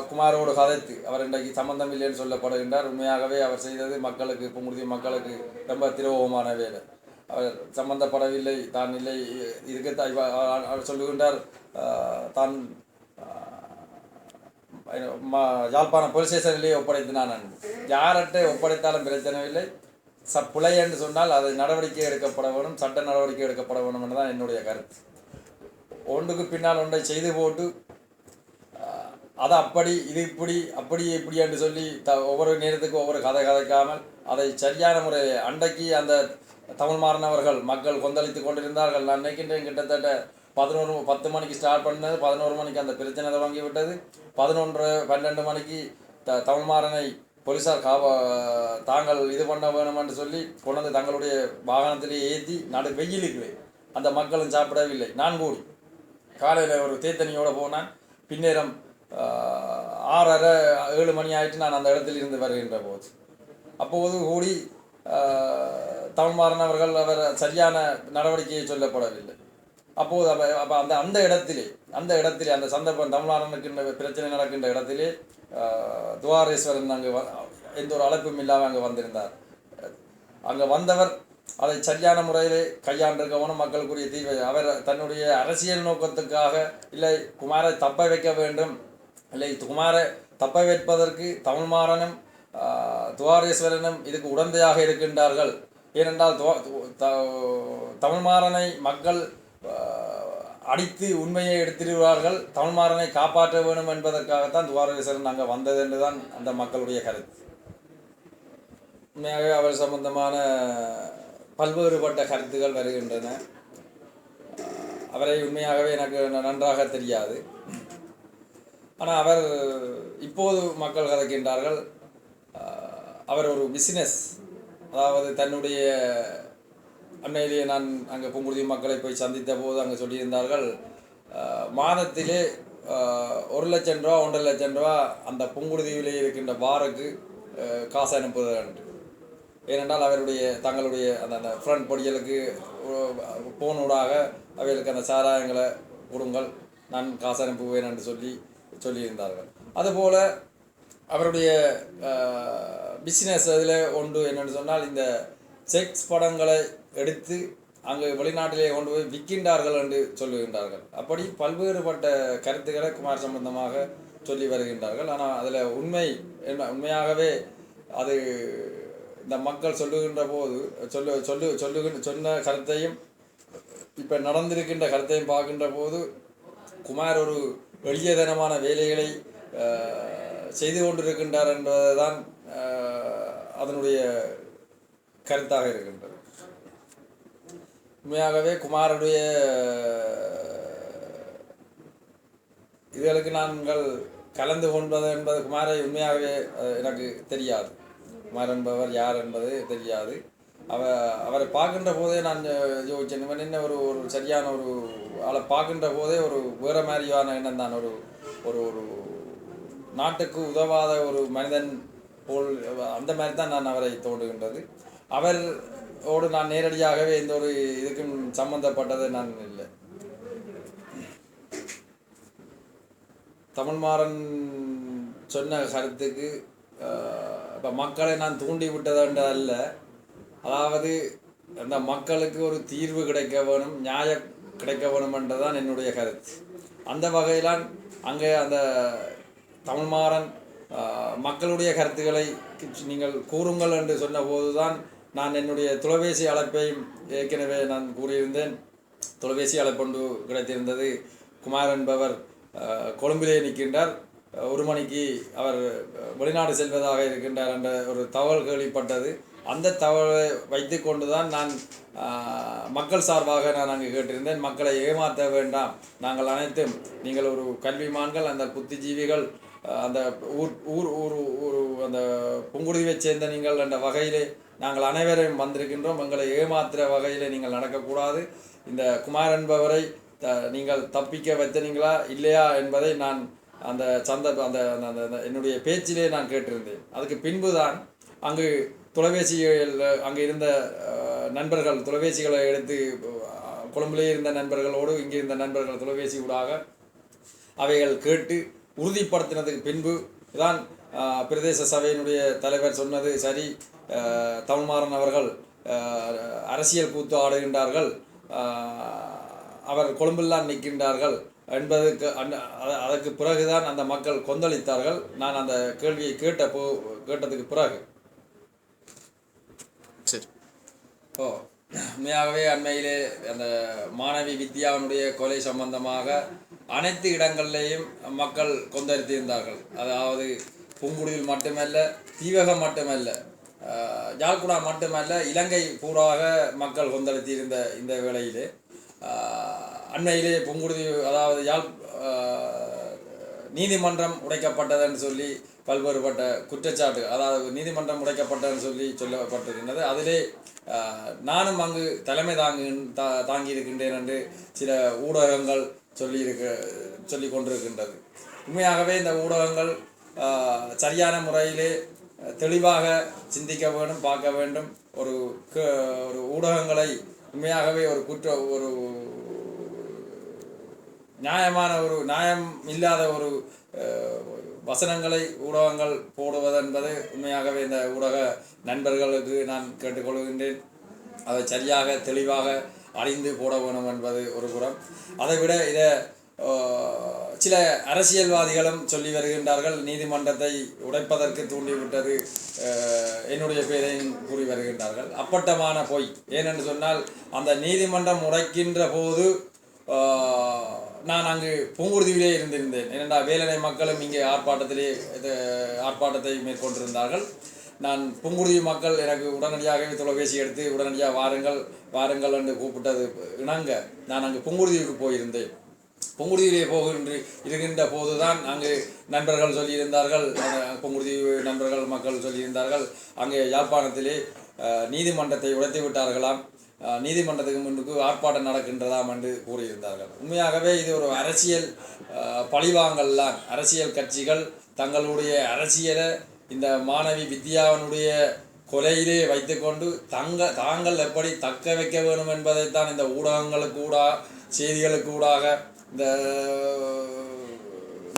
குமாரோடு கதைத்து அவர் இன்றைக்கு சம்பந்தம் இல்லைன்னு சொல்லப்படுகின்றார். உண்மையாகவே அவர் செய்தது மக்களுக்கு, புங்குடுதீவு மக்களுக்கு ரொம்ப திரோகமான வேலை. அவர் சம்பந்தப்படவில்லை, தான் இல்லை, இதுக்கு அவர் சொல்லுகின்றார், தான் யாழ்ப்பாணம் போலீஸ் ஸ்டேஷனிலேயே ஒப்படைத்தினான். யார்கிட்ட ஒப்படைத்தாலும் பிரச்சனை இல்லை, பிழை என்று சொன்னால் அதை நடவடிக்கை எடுக்கப்பட வேணும், சட்ட நடவடிக்கை எடுக்கப்பட வேணும் என்று தான் என்னுடைய கருத்து. ஒன்றுக்கு பின்னால் ஒன்றை செய்து போட்டு அதை அப்படி இது இப்படி என்று சொல்லி ஒவ்வொரு நேரத்துக்கு ஒவ்வொரு கதை கதைக்காமல் அதை சரியான முறையில் அன்றைக்கு அந்த தமிழ்மாறனவர்கள் மக்கள் கொந்தளித்து கொண்டிருந்தார்கள். நான் நினைக்கின்றேன் கிட்டத்தட்ட 10 மணிக்கு ஸ்டார்ட் பண்ணது, 11 மணிக்கு அந்த பிரச்சனை தொடங்கி விட்டது. 11-12 மணிக்கு தமிழ்மாறனை போலீஸார் தாங்கள் இது பண்ண வேணும் என்று சொல்லி கொண்டு வந்து தங்களுடைய வாகனத்திலே ஏற்றி வெயிலுக்கு அந்த மக்களும் சாப்பிடவில்லை. நான் கூடி காலையில் ஒரு தேத்தனியோடு போனான். பின்னேரம் 6:30-7 மணி ஆகிட்டு நான் அந்த இடத்தில் இருந்து வருகின்ற போது அப்போது கூடி தமிழ்மாறன் அவர்கள் அவர் சரியான நடவடிக்கையை சொல்லப்படவில்லை. அப்போது அப்போ அந்த இடத்திலே அந்த சந்தர்ப்பம் தமிழ்மாறனுக்கு பிரச்சனை நடக்கின்ற இடத்திலே துவாரேஸ்வரன் அங்கு எந்த ஒரு அழைப்பும் இல்லாமல் அங்கே வந்திருந்தார். அங்கே வந்தவர் அதை சரியான முறையிலே கையாண்டிருக்கவனும் மக்களுக்குரிய தீர்வை அவர் தன்னுடைய அரசியல் நோக்கத்துக்காக இல்லை குமாரை தப்ப வைக்க வேண்டும், இல்லை குமாரை தப்ப வைப்பதற்கு தமிழ்மாறனும் துவாரேஸ்வரனும் இதுக்கு உடந்தையாக இருக்கின்றார்கள். ஏனென்றால் தமிழ்மாறனை மக்கள் அடித்து உண்மையை எடுத்திருக்கிறார்கள், தமிழ்மாறனை காப்பாற்ற வேண்டும் என்பதற்காகத்தான் துவாரேஸ்வரன் அங்கே வந்தது என்றுதான் அந்த மக்களுடைய கருத்து. உண்மையாகவே அவர் சம்பந்தமான பல்வேறுபட்ட கருத்துக்கள் வருகின்றன. அவரை உண்மையாகவே எனக்கு நன்றாக தெரியாது. ஆனால் அவர் இப்போது மக்கள் கதைக்கின்றார்கள், அவர் ஒரு பிஸ்னஸ், அதாவது தன்னுடைய அண்மையிலேயே நான் அங்கே புங்குடுதீவு மக்களை போய் சந்தித்த போது அங்கே சொல்லியிருந்தார்கள், மாதத்திலே 1 லட்சம் ரூபா 1.5 லட்சம் ரூபா அந்த புங்குடுதீவிலே இருக்கின்ற பாருக்கு காசு அனுப்புவது. ஏனென்றால் அவருடைய தங்களுடைய அந்த ஃப்ரெண்ட் பொடிகளுக்கு போனூடாக அவைகளுக்கு அந்த சாராயங்களை கொடுங்கள், நான் காசு அனுப்புவேன் என்று சொல்லியிருந்தார்கள். அதுபோல் அவருடைய பிஸ்னஸ் அதில் ஒன்று என்னென்னு சொன்னால், இந்த செக்ஸ் படங்களை எடுத்து அங்கே வெளிநாட்டிலே கொண்டு போய் விற்கின்றார்கள் என்று சொல்லுகின்றார்கள். அப்படி பல்வேறுபட்ட கருத்துக்களை குமார் சம்பந்தமாக சொல்லி வருகின்றார்கள். ஆனால் அதில் உண்மையாகவே அது இந்த மக்கள் சொல்லுகின்ற போது சொன்ன கருத்தையும் இப்போ நடந்திருக்கின்ற கருத்தையும் பார்க்கின்ற போது குமார் ஒரு எளியதனமான வேலைகளை செய்து கொண்டிருக்கின்றார் என்பதுதான் அதனுடைய கருத்தாக இருக்கின்றது. உண்மையாகவே குமாரனுடைய இதுகளுக்கு நாங்கள் கலந்து கொண்டது என்பது குமாரை உண்மையாகவே எனக்கு தெரியாது. குமார் என்பவர் யார் என்பது தெரியாது. அவரை பார்க்கின்ற போதே நான் யோசிச்சேன், என்ன ஒரு சரியான ஒரு ஆளை பார்க்கின்ற போதே ஒரு வேறு மாதிரியான எண்ணம் தான். ஒரு ஒரு ஒரு நாட்டுக்கு உதவாத ஒரு மனிதன் போல் அந்த மாதிரி தான் நான் அவரை தோன்றுகின்றது. அவரோடு நான் நேரடியாகவே எந்த ஒரு இதுக்கும் சம்பந்தப்பட்டது நான் இல்லை. தமிழ்மாறன் சொன்ன கருத்துக்கு இப்போ மக்களை நான் தூண்டி விட்டதுன்றதல்ல, அதாவது அந்த மக்களுக்கு ஒரு தீர்வு கிடைக்க வேணும், நியாயம் கிடைக்க வேணும் என்றுதான் என்னுடைய கருத்து. அந்த வகையிலான் அங்கே அந்த தமிழ்மாறன் மக்களுடைய கருத்துக்களை நீங்கள் கூறுங்கள் என்று சொன்ன போதுதான் நான் என்னுடைய தொலைபேசி அழைப்பையும் ஏற்கனவே நான் கூறியிருந்தேன். தொலைபேசி அழைப்பொன்று கிடைத்திருந்தது. குமார் என்பவர் கொழும்பிலே நிற்கின்றார், 1 மணிக்கு அவர் வெளிநாடு செல்வதாக இருக்கின்றார் என்ற ஒரு தகவல் கேள்விப்பட்டது. அந்த தகவலை வைத்து கொண்டு தான் நான் மக்கள் சார்பாக நான் அங்கே கேட்டிருந்தேன். மக்களை ஏமாற்ற வேண்டாம், நாங்கள் அனைத்தும் நீங்கள் ஒரு கல்விமான்கள், அந்த புத்திஜீவிகள், அந்த ஊர் அந்த புங்குடுதியை சேர்ந்த நீங்கள் என்ற வகையிலே நாங்கள் அனைவரையும் வந்திருக்கின்றோம். எங்களை ஏமாற்றுற வகையில் நீங்கள் நடக்கக்கூடாது. இந்த குமார் என்பவரை நீங்கள் தப்பிக்க வைத்தனீங்களா இல்லையா என்பதை நான் அந்த அந்த என்னுடைய பேச்சிலே நான் கேட்டிருந்தேன். அதுக்கு பின்பு தான் அங்கு தொலைபேசிகள் அங்கே இருந்த நண்பர்கள் தொலைபேசிகளை எடுத்து கொழும்பிலே இருந்த நண்பர்களோடு இங்கே இருந்த நண்பர்கள் தொலைபேசி ஊடாக அவைகள் கேட்டு உறுதிப்படுத்தினதுக்கு பின்பு தான் பிரதேச சபையினுடைய தலைவர் சொன்னது சரி, தமிழ்மாறன் அவர்கள் அரசியல் கூத்து ஆடுகின்றார்கள், அவர் கொழும்பில்தான் நிற்கின்றார்கள் என்பதற்கு அதற்கு பிறகுதான் அந்த மக்கள் கொந்தளித்தார்கள். நான் அந்த கேள்வியை கேட்டதுக்கு பிறகு சரி உண்மையாகவே அண்மையிலே அந்த மாணவி வித்யாவினுடைய கொலை சம்பந்தமாக அனைத்து இடங்களிலேயும் மக்கள் கொந்தளித்திருந்தார்கள். அதாவது புங்குடுவில் மட்டுமல்ல, தீவகம் மட்டுமல்ல, யாழ்குடா மட்டுமல்ல, இலங்கை பூராக மக்கள் கொந்தளித்திருந்த இந்த வேளையிலே அண்மையிலே புங்குடுதி அதாவது நீதிமன்றம் உடைக்கப்பட்டதுன்னு சொல்லி பல்வேறுபட்ட குற்றச்சாட்டு, அதாவது நீதிமன்றம் உடைக்கப்பட்டதுன்னு சொல்லப்பட்டிருக்கின்றது. அதிலே நானும் அங்கு தலைமை தாங்கியிருக்கின்றேன் என்று சில ஊடகங்கள் சொல்லி கொண்டிருக்கின்றது. உண்மையாகவே இந்த ஊடகங்கள் சரியான முறையிலே தெளிவாக சிந்திக்க வேண்டும், பார்க்க வேண்டும். ஒரு ஊடகங்களை உண்மையாகவே ஒரு நியாயமான ஒரு நியாயம் இல்லாத ஒரு வசனங்களை ஊடகங்கள் போடுவது என்பது உண்மையாகவே இந்த ஊடக நண்பர்களுக்கு நான் கேட்டுக்கொள்கின்றேன். அதை சரியாக தெளிவாக அறிந்து போட வேணும் என்பது ஒரு புறம். அதைவிட இதை சில அரசியல்வாதிகளும் சொல்லி வருகின்றார்கள், நீதிமன்றத்தை உடைப்பதற்கு தூண்டிவிட்டது என்னுடைய பேரையும் கூறி வருகின்றார்கள். அப்பட்டமான பொய். ஏனென்று சொன்னால் அந்த நீதிமன்றம் உடைக்கின்ற போது நான் அங்கு புங்குடுதியிலே இருந்திருந்தேன். ஏனென்றால் வேலனை மக்களும் இங்கே ஆர்ப்பாட்டத்தை மேற்கொண்டிருந்தார்கள். நான் புங்குடுதி மக்கள் எனக்கு உடனடியாகவே தொலைபேசி எடுத்து உடனடியாக வாருங்கள் என்று கூப்பிட்டது இணங்க நான் அங்கு புங்குடுதிக்கு போயிருந்தேன். புங்குடுதியிலே இருக்கின்ற போதுதான் அங்கு நண்பர்கள் சொல்லியிருந்தார்கள், புங்குடுதி நண்பர்கள் மக்கள் சொல்லியிருந்தார்கள், அங்கே யாழ்ப்பாணத்திலே நீதிமன்றத்தை உடைத்து விட்டார்களாம், நீதிமன்றத்துக்கு முன்னுக்கு ஆர்ப்பாட்டம் நடக்கின்றதாம் என்று கூறியிருந்தார்கள். உண்மையாகவே இது ஒரு அரசியல் பழிவாங்கல்லாம். அரசியல் கட்சிகள் தங்களுடைய அரசியலை இந்த மாணவி வித்யாவினுடைய கொலையிலே வைத்துக்கொண்டு தாங்கள் எப்படி தக்க வைக்க வேண்டும் என்பதைத்தான் இந்த ஊடகங்களுக்கு செய்திகளுக்கு ஊடாக இந்த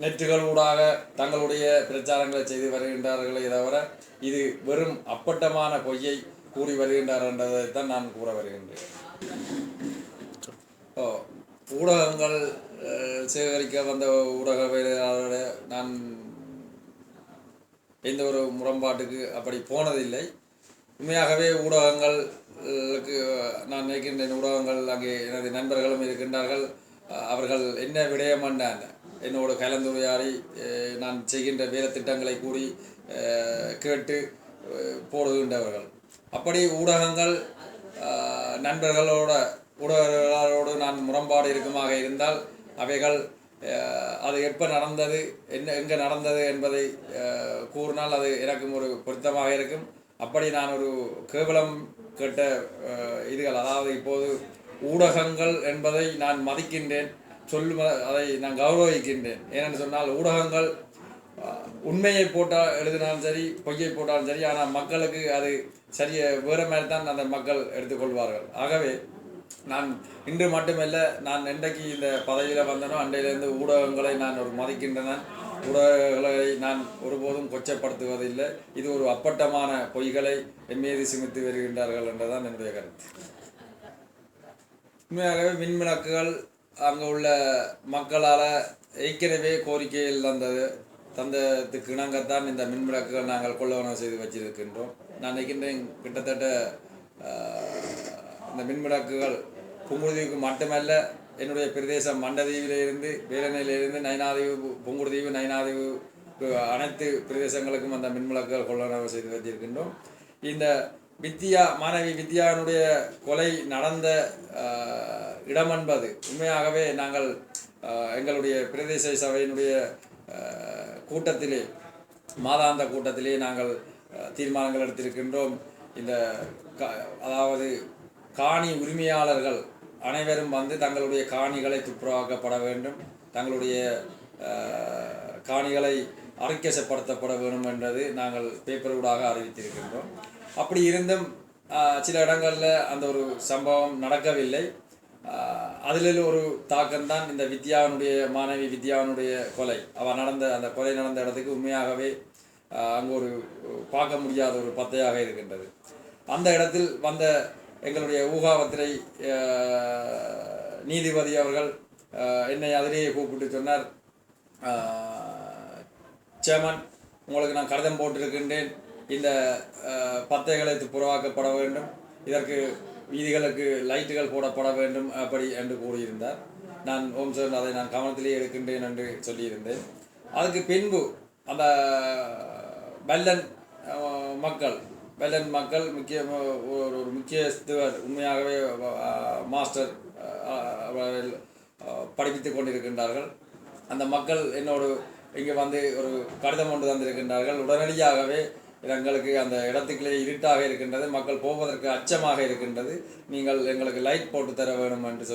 நெட்டுகள் ஊடாக தங்களுடைய பிரச்சாரங்களை செய்து வருகின்றார்களே தவிர இது வெறும் அப்பட்டமான பொய்யை கூறி வருகின்றார் என்றதைத்தான் நான் கூற வருகின்றேன். ஊடகங்கள் சேகரிக்க வந்த ஊடகவியலாளரை நான் எந்த ஒரு முரண்பாட்டுக்கு அப்படி போனதில்லை. உண்மையாகவே ஊடகங்களுக்கு நான் நினைக்கின்றேன், ஊடகங்கள் அங்கே எனது நண்பர்களும் இருக்கின்றார்கள். அவர்கள் என்ன விடயமண்டான் என்னோடு கலந்துரையாடி நான் செய்கின்ற வேலை திட்டங்களை கூறி கேட்டு போடுகின்றவர்கள். அப்படி ஊடகங்கள் ஊடகங்களோடு நான் முரண்பாடு இருக்குமாக இருந்தால் அவைகள் அது எப்போ நடந்தது எங்கே நடந்தது என்பதை கூறினால் அது எனக்கும் ஒரு பொருத்தமாக இருக்கும். அப்படி நான் ஒரு கேவலம் கேட்ட இதுகள், அதாவது இப்போது ஊடகங்கள் என்பதை நான் மதிக்கின்றேன், அதை நான் கௌரவிக்கின்றேன். ஏனென்று சொன்னால் ஊடகங்கள் உண்மையை போட்டால் எழுதினாலும் சரி, பொய்யை போட்டாலும் சரி, ஆனால் மக்களுக்கு அது வேறு மாதிரி தான் அந்த மக்கள் எடுத்துக்கொள்வார்கள். ஆகவே நான் இன்று மட்டுமல்ல, நான் என்றைக்கு இந்த பதவியில் வந்தனோ அன்றையிலிருந்து ஊடகங்களை நான் ஒரு மதிக்கின்றன. ஊடகங்களை நான் ஒருபோதும் கொச்சப்படுத்துவதில்லை. இது ஒரு அப்பட்டமான பொய்களை எம்மீது சுமத்தி வருகின்றார்கள் என்றுதான் என்னுடைய கருத்து. உண்மையாகவே மின்விளக்குகள் அங்கே உள்ள மக்களால் ஏற்கனவே கோரிக்கையில் தந்ததுக்கு இணங்கத்தான் இந்த மின்விளக்குகள் நாங்கள் கொள்ளவனம் செய்து வச்சிருக்கின்றோம். நான் நினைக்கின்றேன் கிட்டத்தட்ட இந்த மின்விளக்குகள் புங்குடுதீவுக்கு மட்டுமல்ல, என்னுடைய பிரதேசம் மண்டதீவிலிருந்து, வேலனையிலிருந்து நைனாதீவு, புங்குடுதீவு, நைனாதீவு அனைத்து பிரதேசங்களுக்கும் அந்த மின்விளக்குகள் கொள்ளவனம் செய்து வச்சிருக்கின்றோம். இந்த மாணவி வித்யாவினுடைய கொலை நடந்த இடம் என்பது உண்மையாகவே நாங்கள் எங்களுடைய பிரதேச சபையினுடைய கூட்டத்திலே, மாதாந்த கூட்டத்திலே நாங்கள் தீர்மானங்கள் எடுத்திருக்கின்றோம். அதாவது காணி உரிமையாளர்கள் அனைவரும் வந்து தங்களுடைய காணிகளை துப்புரவாக்கப்பட வேண்டும், தங்களுடைய காணிகளை அறிக்கைப்படுத்தப்பட வேண்டும் என்றது நாங்கள் பேப்பரூடாக அறிவித்திருக்கின்றோம். அப்படி இருந்தும் சில இடங்களில் அந்த ஒரு சம்பவம் நடக்கவில்லை. அதில் ஒரு தாக்கம்தான் இந்த மாணவி வித்யாவினுடைய கொலை. அந்த கொலை நடந்த இடத்துக்கு உண்மையாகவே அங்கு ஒரு பார்க்க முடியாத ஒரு பத்தையாக இருக்கின்றது. அந்த இடத்தில் வந்த எங்களுடைய ஊகாவத்திரை நீதிபதி அவர்கள் என்னை அதிலேயே கூப்பிட்டு சொன்னார், சேர்மன், உங்களுக்கு நான் கடிதம் போட்டிருக்கின்றேன், இந்த பத்தைகளை துப்புரவாக்கப்பட வேண்டும், இதற்கு வீதிகளுக்கு லைட்டுகள் போடப்பட வேண்டும் அப்படி என்று கூறியிருந்தார். நான் ஓம் சார் அதை நான் கவனத்திலேயே எடுக்கின்றேன் என்று சொல்லியிருந்தேன். அதுக்கு பின்பு அந்த வெள்ளன் மக்கள் ஒரு முக்கியஸ்தவர், உண்மையாகவே மாஸ்டர் படிப்பித்து கொண்டிருக்கின்றார்கள். அந்த மக்கள் என்னோடு இங்கே வந்து ஒரு கடிதம் கொண்டு தந்திருக்கின்றார்கள். உடனடியாகவே எங்களுக்கு அந்த இடத்துக்குள்ளே இருட்டாக இருக்கின்றது, மக்கள் போவதற்கு அச்சமாக இருக்கின்றது, நீங்கள் எங்களுக்கு லைட் போட்டு தர வேணும் என்று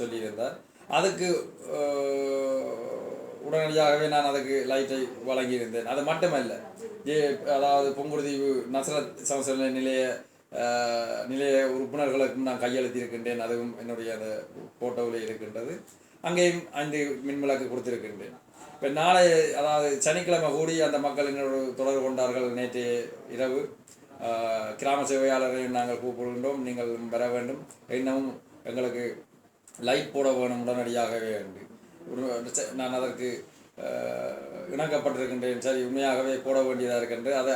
சொல்லியிருந்தார். அதுக்கு உடனடியாகவே நான் அதுக்கு லைட்டை வழங்கியிருந்தேன். அது மட்டுமல்ல, அதாவது புங்குடுதீவு நசரத் சமசல நிலைய உறுப்பினர்களுக்கும் நான் கையெழுத்திருக்கின்றேன். அதுவும் என்னுடைய அந்த போட்டோவில் இருக்கின்றது. அங்கேயும் 5 மின்விளக்கு கொடுத்திருக்கின்றேன். இப்போ நாளை, அதாவது சனிக்கிழமை கூடி அந்த மக்கள் என்னோட தொடர்பு கொண்டார்கள். நேற்று இரவு கிராம சேவையாளரையும் நாங்கள் கூப்பிடுகின்றோம், நீங்கள் வர வேண்டும், இன்னமும் எங்களுக்கு லைட் போட வேணும் உடனடியாகவே என்று நான் அதற்கு இணக்கப்பட்டிருக்கின்றேன். சரி, உண்மையாகவே போட வேண்டியதாக இருக்கின்றது.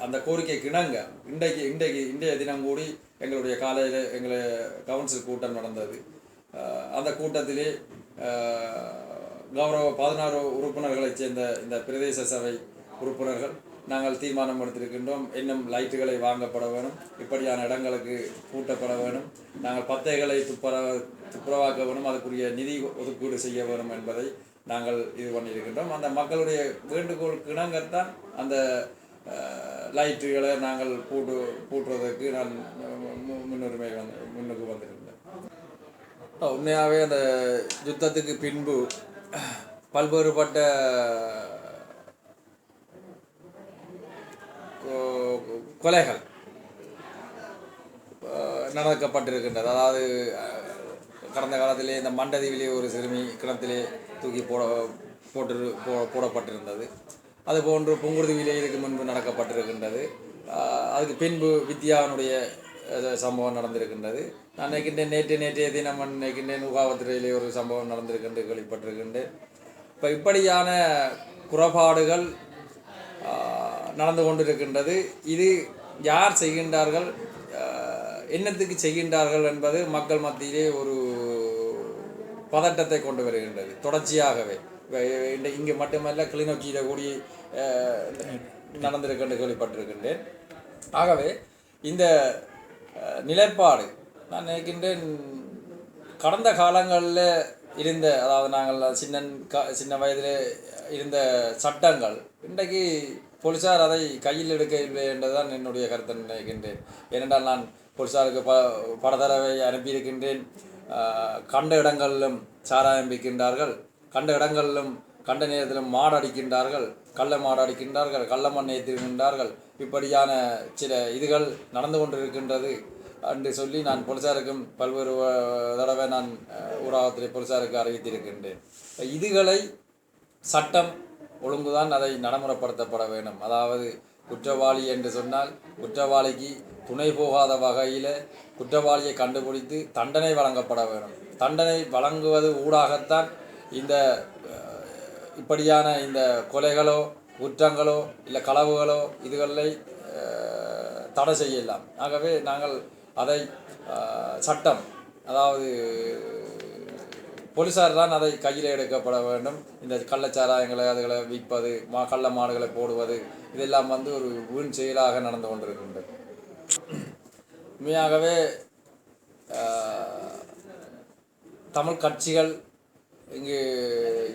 அந்த கோரிக்கைக்கு இணங்க இன்றைய தினம் கூடி எங்களுடைய காலையில் எங்களுடைய கவுன்சில் கூட்டம் நடந்தது. அந்த கூட்டத்திலே கௌரவ 16 உறுப்பினர்களைச் சேர்ந்த இந்த பிரதேச சபை உறுப்பினர்கள் நாங்கள் தீர்மானம் எடுத்திருக்கின்றோம். இன்னும் லைட்டுகளை வாங்கப்பட வேணும், இப்படியான இடங்களுக்கு பூட்டப்பட வேணும், நாங்கள் பத்தைகளை துப்புரவாக்க வேணும், அதுக்குரிய நிதி ஒதுக்கீடு செய்ய வேணும் என்பதை நாங்கள் இது பண்ணியிருக்கின்றோம். அந்த மக்களுடைய வேண்டுகோளுக்கு இணங்கத்தான் அந்த லைட்டுகளை நாங்கள் பூட்டுறதுக்கு நான் முன்னுக்கு வந்திருந்தேன். உண்மையாகவே அந்த யுத்தத்துக்கு பின்பு பல்வேறுபட்ட கொலைகள் நடக்கப்பட்டிருக்கின்றது. அதாவது கடந்த காலத்திலே இந்த மண்டதீவிலே ஒரு சிறுமி கிணத்திலே தூக்கி போடப்பட்டிருந்தது. அதுபோன்று புங்குடுதீவிலே இதுக்கு முன்பு நடக்கப்பட்டிருக்கின்றது. அதுக்கு பின்பு வித்யாவினுடைய சம்பவம் நடந்திருக்கின்றது. நான் நினைக்கின்றேன் நேற்றைய தினம் நினைக்கின்றேன் ஊகாவத்திரையிலே ஒரு சம்பவம் நடந்திருக்கின்ற கேள்விப்பட்டிருக்கின்றேன். இப்போ இப்படியான குறைபாடுகள் நடந்து கொண்டிருக்கின்றது. இது யார் செய்கின்றார்கள், என்னத்துக்கு செய்கின்றார்கள் என்பது மக்கள் மத்தியிலே ஒரு பதட்டத்தை கொண்டு வருகின்றது. தொடர்ச்சியாகவே இங்கே மட்டுமல்ல, கிளிநொச்சியில் கூடி நடந்திருக்கின்ற கேள்விப்பட்டிருக்கின்றேன். ஆகவே இந்த நிலைப்பாடு நான் நினைக்கின்றேன் கடந்த காலங்களில் இருந்த, அதாவது நாங்கள் சின்ன வயதில் இருந்த சட்டங்கள் இன்றைக்கு போலீஸார் அதை கையில் எடுக்கவில்லை என்றுதான் என்னுடைய கருத்தை நினைக்கின்றேன். ஏனென்றால் நான் போலீஸாருக்கு பல தடவை அனுப்பியிருக்கின்றேன். கண்ட இடங்களிலும் சாராயம் விற்கின்றார்கள், கண்ட இடங்களிலும் கண்ட நேரத்திலும் மாடடிக்கின்றார்கள், கள்ள மாடடிக்கின்றார்கள், கள்ள மண் ஏற்றிருக்கின்றார்கள். இப்படியான சில இதுகள் நடந்து கொண்டிருக்கின்றது என்று சொல்லி நான் போலீஸாருக்கும் பல்வேறு தடவை நான் ஊடகத்திலே போலீஸாருக்கு அறிவித்திருக்கின்றேன். இதுகளை சட்டம் ஒழுங்குதான் அதை நடைமுறைப்படுத்தப்பட வேண்டும். அதாவது குற்றவாளி என்று சொன்னால் குற்றவாளிக்கு துணை போகாத வகையில் குற்றவாளியை கண்டுபிடித்து தண்டனை வழங்கப்பட வேண்டும். தண்டனை வழங்குவது ஊடாகத்தான் இந்த இப்படியான இந்த கொலைகளோ குற்றங்களோ இல்லை களவுகளோ இதுகளை தடை செய்யலாம். ஆகவே நாங்கள் அதை சட்டம், அதாவது போலீஸார் தான் அதை கையில் எடுக்கப்பட வேண்டும். இந்த கள்ளச்சாராயங்களை அதுகளை விற்பது, கள்ள மாடுகளை போடுவது இதெல்லாம் ஒரு வீண் செயலாக நடந்து கொண்டிருக்கின்றது. உண்மையாகவே தமிழ் கட்சிகள் இங்கு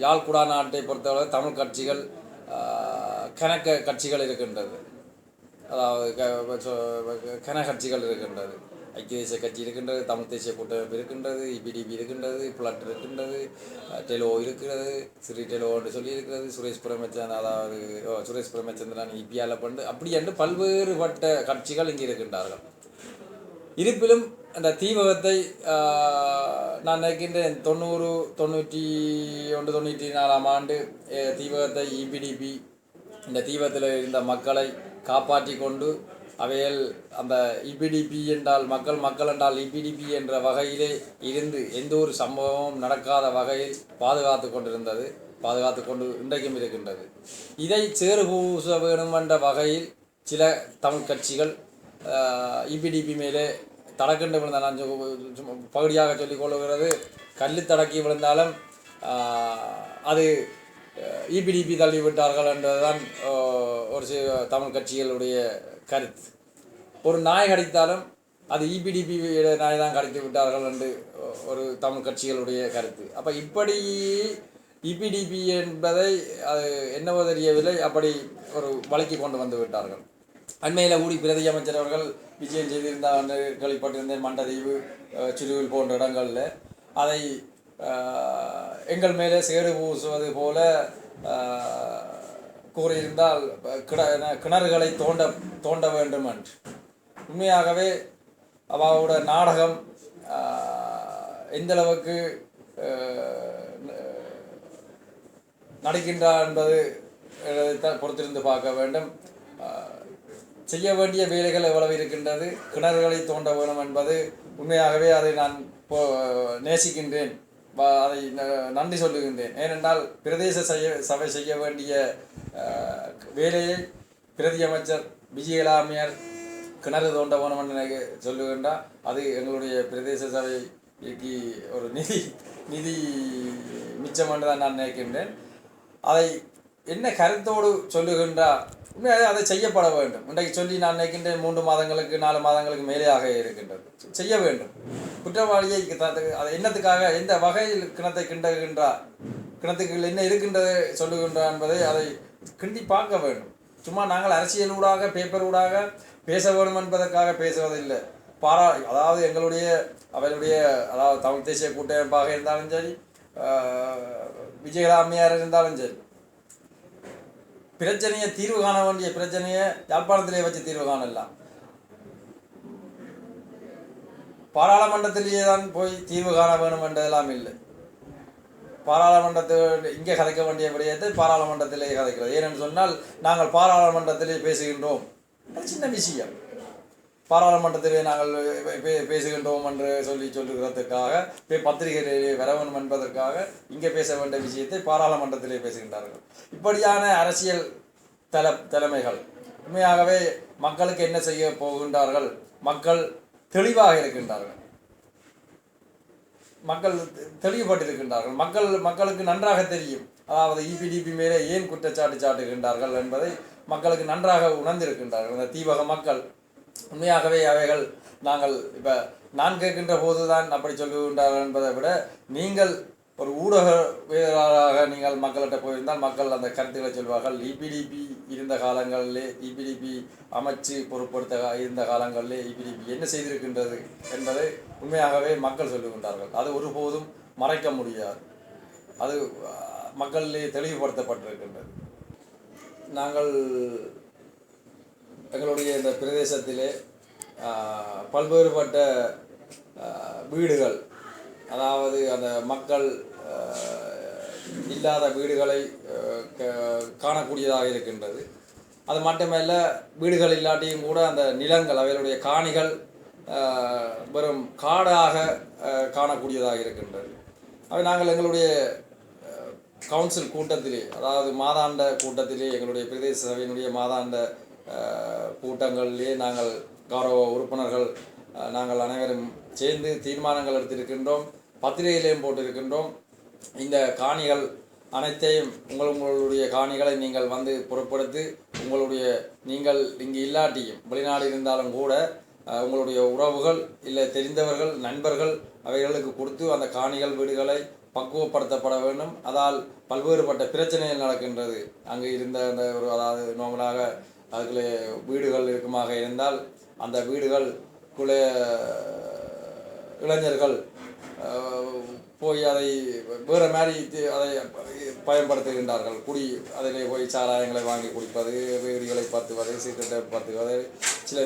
யாழ்குடா நாட்டை பொறுத்தவரை தமிழ் கட்சிகள் கணக்க கட்சிகள் இருக்கின்றது. அதாவது கன கட்சிகள் இருக்கின்றது. ஐக்கிய தேசிய கட்சி இருக்கின்றது, தமிழ் தேசிய கூட்டமைப்பு இருக்கின்றது, இபிடிபி இருக்கின்றது, புலட் இருக்கின்றது, டெலோ இருக்கிறது, ஸ்ரீ டெலோ என்று சொல்லி இருக்கிறது, சுரேஷ் பிரேமச்சந்திரன் இபிஆல பண்டு அப்படி என்று பல்வேறுபட்ட கட்சிகள் இங்கே இருக்கின்றார்கள். இருப்பிலும் அந்த தீவகத்தை நான் நினைக்கின்றேன் 1991-94 ஆண்டு தீவகத்தை இபிடிபி இந்த தீவகத்தில் இருந்த மக்களை காப்பாற்றி கொண்டு அவைகள் அந்த இபிடிபி என்றால் மக்கள் என்றால் இபிடிபி என்ற வகையிலே இருந்து எந்த ஒரு சம்பவமும் நடக்காத வகையில் பாதுகாத்து கொண்டு இன்றைக்கும் இருக்கின்றது. இதை சேறு பூச வேணும் என்ற வகையில் சில தமிழ் கட்சிகள் இபிடிபி மேலே தடக்கண்டு விழுந்த, நான் பகுதியாக சொல்லிக் கொள்ளுகிறது, கல்லு தடக்கி விழுந்தாலும் அது இபிடிபி தள்ளிவிட்டார்கள் என்றுதான் ஒரு சில தமிழ் கட்சிகளுடைய கருத்து. ஒரு நாய் கடித்தாலும் அது இபிடிபி நாய் தான் கடித்து விட்டார்கள் என்று ஒரு தமிழ் கட்சிகளுடைய கருத்து. அப்போ இப்படி இபிடிபி என்பதை அது என்னவோ தெரியவில்லை, அப்படி ஒரு வழக்கி கொண்டு வந்து விட்டார்கள். அண்மையில் கூடி பிரதி அமைச்சர் அவர்கள் விஜயம் செய்திருந்தார் கேள்விப்பட்டிருந்தேன். மண்டதீவு, சிறுவில் போன்ற இடங்களில் அதை எங்கள் மேலே சேடு பூசுவது போல கூறியிருந்தால் கிணறுகளை தோண்ட வேண்டும் என்று. உண்மையாகவே அவரோட நாடகம் எந்தளவுக்கு நடிக்கின்றார் என்பது பொறுத்திருந்து பார்க்க வேண்டும். செய்ய வேண்டிய வேலைகள் எவ்வளவு இருக்கின்றது, கிணறுகளை தோண்ட வேணும் என்பது உண்மையாகவே அதை நான் நேசிக்கின்றேன், அதை நன்றி சொல்லுகின்றேன். ஏனென்றால் பிரதேச சபை செய்ய வேண்டிய வேலையை பிரதி அமைச்சர் விஜயலாமியார் கிணறு தோண்ட வேணும் என்று சொல்லுகின்றார். அது எங்களுடைய பிரதேச சபைக்கு ஒரு நிதி மிச்சம் என்று தான் நான் நினைக்கின்றேன். அதை என்ன கருத்தோடு சொல்லுகின்றார், உண்மையாக அதை செய்யப்பட வேண்டும். இன்றைக்கு சொல்லி நான் நினைக்கின்றேன் 3 மாதங்களுக்கு 4 மாதங்களுக்கு மேலேயாக இருக்கின்றது. செய்ய வேண்டும். குற்றவாளியை அதை என்னத்துக்காக எந்த வகையில் கிணத்தை கிண்டுகின்றார், கிணத்துக்கு என்ன இருக்கின்றது சொல்லுகின்றார் என்பதை அதை கிண்டி பார்க்க வேண்டும். சும்மா நாங்கள் அரசியலூடாக பேப்பரூடாக பேச வேண்டும் என்பதற்காக பேசுவதில்லை. அதாவது எங்களுடைய அதாவது தமிழ் தேசிய கூட்டமைப்பாக இருந்தாலும் சரி, விஜயராமையார் இருந்தாலும் சரி, பிரச்சனையை தீர்வு காண வேண்டிய பிரச்சனையை யாழ்ப்பாணத்திலே வச்சு தீர்வு காணலாம். பாராளுமன்றத்திலேயே தான் போய் தீர்வு காண வேணும் என்றதெல்லாம் இல்லை. பாராளுமன்றத்தில் இங்கே கதைக்க வேண்டிய விடயத்தை பாராளுமன்றத்திலே கதைக்கிறது. ஏனென்று சொன்னால் நாங்கள் பாராளுமன்றத்திலே பேசுகின்றோம், அது சின்ன விஷயம். பாராளுமன்றத்திலே நாங்கள் பேசுகின்றோம் என்று சொல்லுகிறதுக்காக பத்திரிகையிலே வர வேண்டும் என்பதற்காக இங்கே பேச வேண்டிய விஷயத்தை பாராளுமன்றத்திலே பேசுகின்றார்கள். இப்படியான அரசியல் தலைமைகள் உண்மையாகவே மக்களுக்கு என்ன செய்ய போகின்றார்கள்? மக்கள் தெளிவாக இருக்கின்றார்கள், மக்கள் தெளிவுபட்டிருக்கின்றார்கள். மக்களுக்கு நன்றாக தெரியும். அதாவது இபிடிபி மேலே ஏன் குற்றச்சாட்டு சாட்டுகின்றார்கள் என்பதை மக்களுக்கு நன்றாக உணர்ந்திருக்கின்றார்கள். இந்த தீவக மக்கள் உண்மையாகவே அவைகள் நாங்கள் இப்போ நான் கேட்கின்ற போது தான் அப்படி சொல்லுகின்றார்கள் என்பதை விட நீங்கள் ஒரு ஊடகவியலாளராக நீங்கள் மக்கள்கிட்ட போயிருந்தால் மக்கள் அந்த கருத்துக்களை சொல்வார்கள். இபிடிபி இருந்த காலங்களிலே, இபிடிபி அமைச்சு பொறுப்படுத்த இருந்த காலங்களிலே இபிடிபி என்ன செய்திருக்கின்றது என்பதை உண்மையாகவே மக்கள் சொல்லுகின்றார்கள். அது ஒருபோதும் மறைக்க முடியாது. அது மக்களிலே தெளிவுபடுத்தப்பட்டிருக்கின்றது. நாங்கள் எங்களுடைய இந்த பிரதேசத்திலே பல்வேறுபட்ட வீடுகள், அதாவது அந்த மக்கள் இல்லாத வீடுகளை காணக்கூடியதாக இருக்கின்றது. அது மட்டுமல்ல, வீடுகள் இல்லாட்டியும் கூட அந்த நிலங்கள், அவைகளுடைய காணிகள் வெறும் காடாக காணக்கூடியதாக இருக்கின்றது. அவை நாங்கள் எங்களுடைய கவுன்சில் கூட்டத்திலே, அதாவது மாதாண்ட கூட்டத்திலே, எங்களுடைய பிரதேச சபையினுடைய மாதாண்ட கூட்டங்களிலே நாங்கள் கௌரவ உறுப்பினர்கள் நாங்கள் அனைவரும் சேர்ந்து தீர்மானங்கள் எடுத்திருக்கின்றோம், பத்திரிகையிலையும் போட்டிருக்கின்றோம். இந்த காணிகள் அனைத்தையும் உங்களுடைய காணிகளை நீங்கள் வந்து பொருட்படுத்தி நீங்கள் இங்கு இல்லாட்டியும் வெளிநாடு இருந்தாலும் கூட உங்களுடைய உறவுகள் இல்லை தெரிந்தவர்கள் நண்பர்கள் அவைகளுக்கு கொடுத்து அந்த காணிகள் வீடுகளை பக்குவப்படுத்தப்பட வேண்டும். அதால் பல்வேறுபட்ட பிரச்சனைகள் நடக்கின்றது. அங்கு இருந்த அந்த ஒரு, அதாவது நார்மலாக அதுக்குள்ளே வீடுகள் இருக்குமாக இருந்தால் அந்த வீடுகளுக்குள்ளே இளைஞர்கள் போய் அதை வேறு மாதிரி அதை பயன்படுத்துகின்றார்கள். அதிலே போய் சாராயங்களை வாங்கி குடிப்பது, வீடுகளை பத்துவது, சீக்கிரட்டை பத்துவது, சில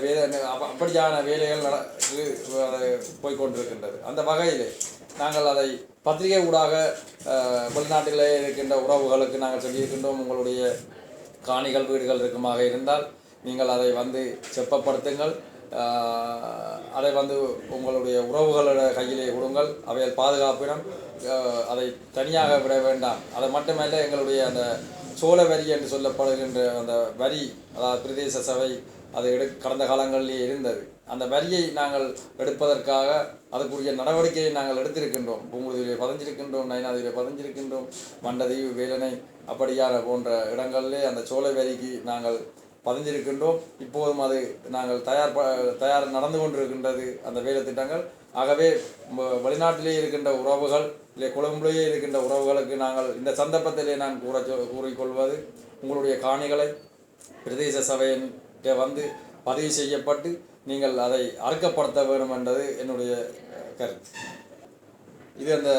அப்படியான வேலைகள் போய்கொண்டிருக்கின்றது. அந்த வகையில் நாங்கள் அதை பத்திரிகை ஊடாக வெளிநாட்டிலே இருக்கின்ற உறவுகளுக்கு நாங்கள் சொல்லியிருக்கின்றோம். உங்களுடைய காணிகள் வீடுகள் இருக்குமாக இருந்தால் நீங்கள் அதை வந்து செப்பப்படுத்துங்கள். அதை வந்து உங்களுடைய உறவுகளோட கையிலே கொடுங்கள். அவைகள் பாதுகாப்பிடம் அதை தனியாக விட வேண்டாம். அதை மட்டுமல்ல, எங்களுடைய அந்த சோழ வரி என்று சொல்லப்படுகின்ற அந்த வரி, அதாவது பிரதேச சபை அது கடந்த காலங்களிலே இருந்தது. அந்த வரியை நாங்கள் எடுப்பதற்காக அதுக்குரிய நடவடிக்கையை நாங்கள் எடுத்திருக்கின்றோம். பூங்குடியிலே பதிஞ்சிருக்கின்றோம், நயினாதியிலே பதிஞ்சிருக்கின்றோம், மண்டதீவு, வேலனை அப்படியான போன்ற இடங்களிலே அந்த சோழ வரிக்கு நாங்கள் பதிஞ்சிருக்கின்றோம். இப்போதும் அது நாங்கள் தயார் நடந்து கொண்டிருக்கின்றது அந்த வேலை திட்டங்கள். ஆகவே வெளிநாட்டிலே இருக்கின்ற உறவுகள், இல்லை கொழும்பிலே இருக்கின்ற உறவுகளுக்கு நாங்கள் இந்த சந்தர்ப்பத்திலே நான் கூறிக்கொள்வது, உங்களுடைய காணிகளை பிரதேச சபையிட்ட வந்து பதிவு செய்யப்பட்டு நீங்கள் அதை அறுக்கப்படுத்த வேண்டும் என்பது என்னுடைய கருத்து. இது அந்த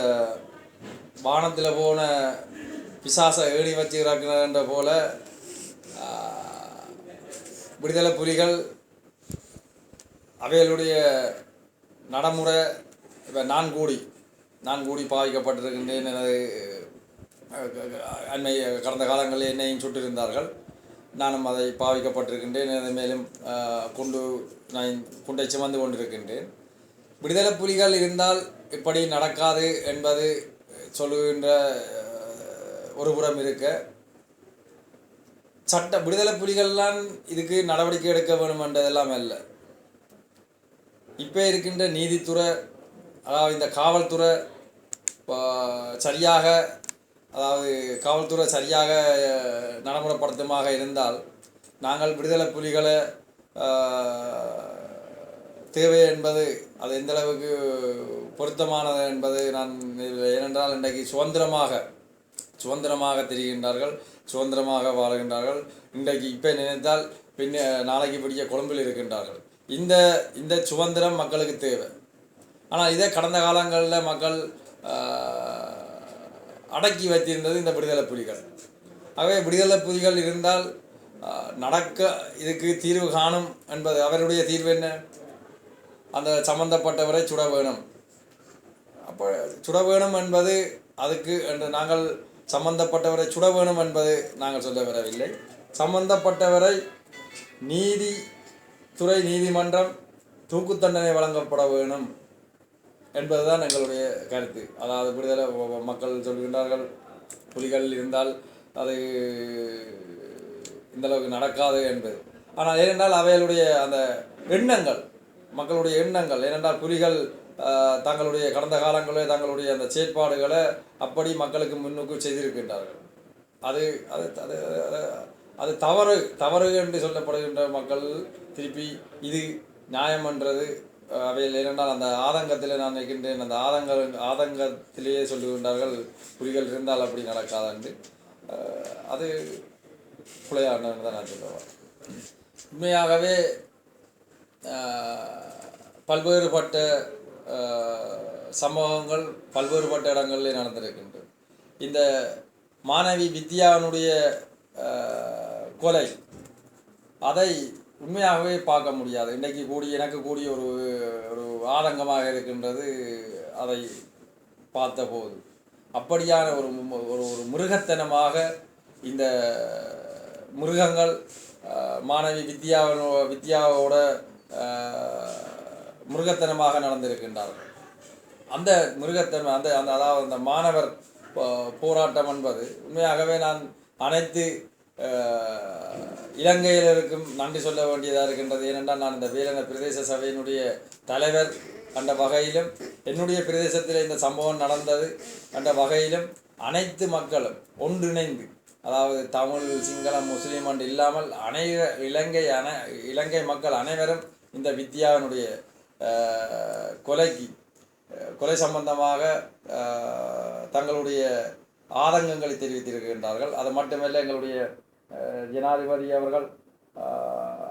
வானத்தில் போன பிசாச ஏணி வச்சு இறக்குகின்ற போல விடுதலை புலிகள் அவைகளுடைய நடைமுறை இப்போ நான் கூடி பாதிக்கப்பட்டிருக்கின்றேன். எனது கடந்த காலங்களில் என்னையும் சுட்டிருந்தார்கள். நானும் அதை பாவிக்கப்பட்டிருக்கின்றேன். எனது மேலும் குண்டை சுமந்து கொண்டிருக்கின்றேன். விடுதலை புலிகள் இருந்தால் இப்படி நடக்காது என்பது சொல்லுகின்ற ஒரு புறம் இருக்க, விடுதலை புலிகள்லாம் இதுக்கு நடவடிக்கை எடுக்க வேண்டும் என்றதெல்லாம் அல்ல. இப்போ இருக்கின்ற நீதித்துறை, அதாவது இந்த காவல்துறை சரியாக, அதாவது காவல்துறை சரியாக நடைமுறைப்படுத்துமாக இருந்தால் நாங்கள் விடுதலை புலிகளை தேவை என்பது அது எந்தளவுக்கு பொருத்தமானது என்பது நான், ஏனென்றால் இன்றைக்கு சுதந்திரமாக தெரிகின்றார்கள், சுதந்திரமாக வாழுகின்றார்கள். இன்றைக்கு இப்போ நினைத்தால் நாளைக்கு பிடிக்க கொழும்பில் இருக்கின்றார்கள். இந்த சுதந்திரம் மக்களுக்கு தேவை. ஆனால் இதே கடந்த காலங்களில் மக்கள் அடக்கி வைத்திருந்தது இந்த விடுதலை புலிகள். ஆகவே விடுதலை புலிகள் இருந்தால் இதுக்கு தீர்வு காணும் என்பது அவருடைய தீர்வு என்ன? அந்த சம்பந்தப்பட்டவரை சுட வேணும். அப்போ சுட வேணும் என்பது அதுக்கு என்று நாங்கள் சம்பந்தப்பட்டவரை சுட வேணும் என்பது நாங்கள் சொல்ல வரவில்லை. சம்பந்தப்பட்டவரை நீதிமன்றம் தூக்கு தண்டனை வழங்கப்பட வேணும் என்பதுதான் எங்களுடைய கருத்து. அதாவது விடுதலை மக்கள் சொல்கின்றார்கள் புலிகள் இருந்தால் அது இந்தளவுக்கு நடக்காது என்பது. ஆனால் ஏனென்றால் அவைகளுடைய அந்த எண்ணங்கள், மக்களுடைய எண்ணங்கள், ஏனென்றால் புலிகள் தங்களுடைய கடந்த காலங்களில் தங்களுடைய அந்த செயற்பாடுகளை அப்படி மக்களுக்கு முன்னுக்கு செய்திருக்கின்றார்கள். அது தவறு தவறு என்று சொல்லப்படுகின்ற மக்கள் திருப்பி இது நியாயம்ன்றது அவையில் இரண்டால் அந்த ஆதங்கத்தில் நான் நிற்கின்றேன். அந்த ஆதங்கத்திலேயே சொல்லுகின்றார்கள் புலிகள் இருந்தால் அப்படி நடக்காது. அது பிள்ளையாடுன்னு தான் நான் சொல்லுவேன். உண்மையாகவே பல்வேறுபட்ட சம்பவங்கள் பல்வேறுபட்ட இடங்களில் நடந்திருக்கின்றது. இந்த மாணவி வித்யாவினுடைய கொலை அதை உண்மையாகவே பார்க்க முடியாது. இன்றைக்கு எனக்கு கூடிய ஒரு ஒரு ஆதங்கமாக இருக்கின்றது அதை பார்த்தபோது. அப்படியான ஒரு ஒரு ஒரு மிருகத்தனமாக இந்த மிருகங்கள் மாணவி வித்யாவோட மிருகத்தனமாக நடந்திருக்கின்றார்கள். அந்த மிருகத்தன்மை அந்த அந்த அதாவது அந்த மாணவர் போராட்டம் என்பது உண்மையாகவே நான் அனைத்து இலங்கையில் இருக்கும் நன்றி சொல்ல வேண்டியதாக இருக்கின்றது. ஏனென்றால் நான் இந்த வேலன பிரதேச சபையினுடைய தலைவர் என்ற வகையிலும் என்னுடைய பிரதேசத்தில் இந்த சம்பவம் நடந்தது என்ற வகையிலும் அனைத்து மக்களும் ஒன்றிணைந்து, அதாவது தமிழ் சிங்களம் முஸ்லீம் என்று இல்லாமல் இலங்கை மக்கள் அனைவரும் இந்த வித்யாவினுடைய கொலை சம்பந்தமாக தங்களுடைய ஆதங்கங்களை தெரிவித்திருக்கின்றார்கள். அது மட்டுமல்ல, எங்களுடைய ஜனாதிபதி அவர்கள்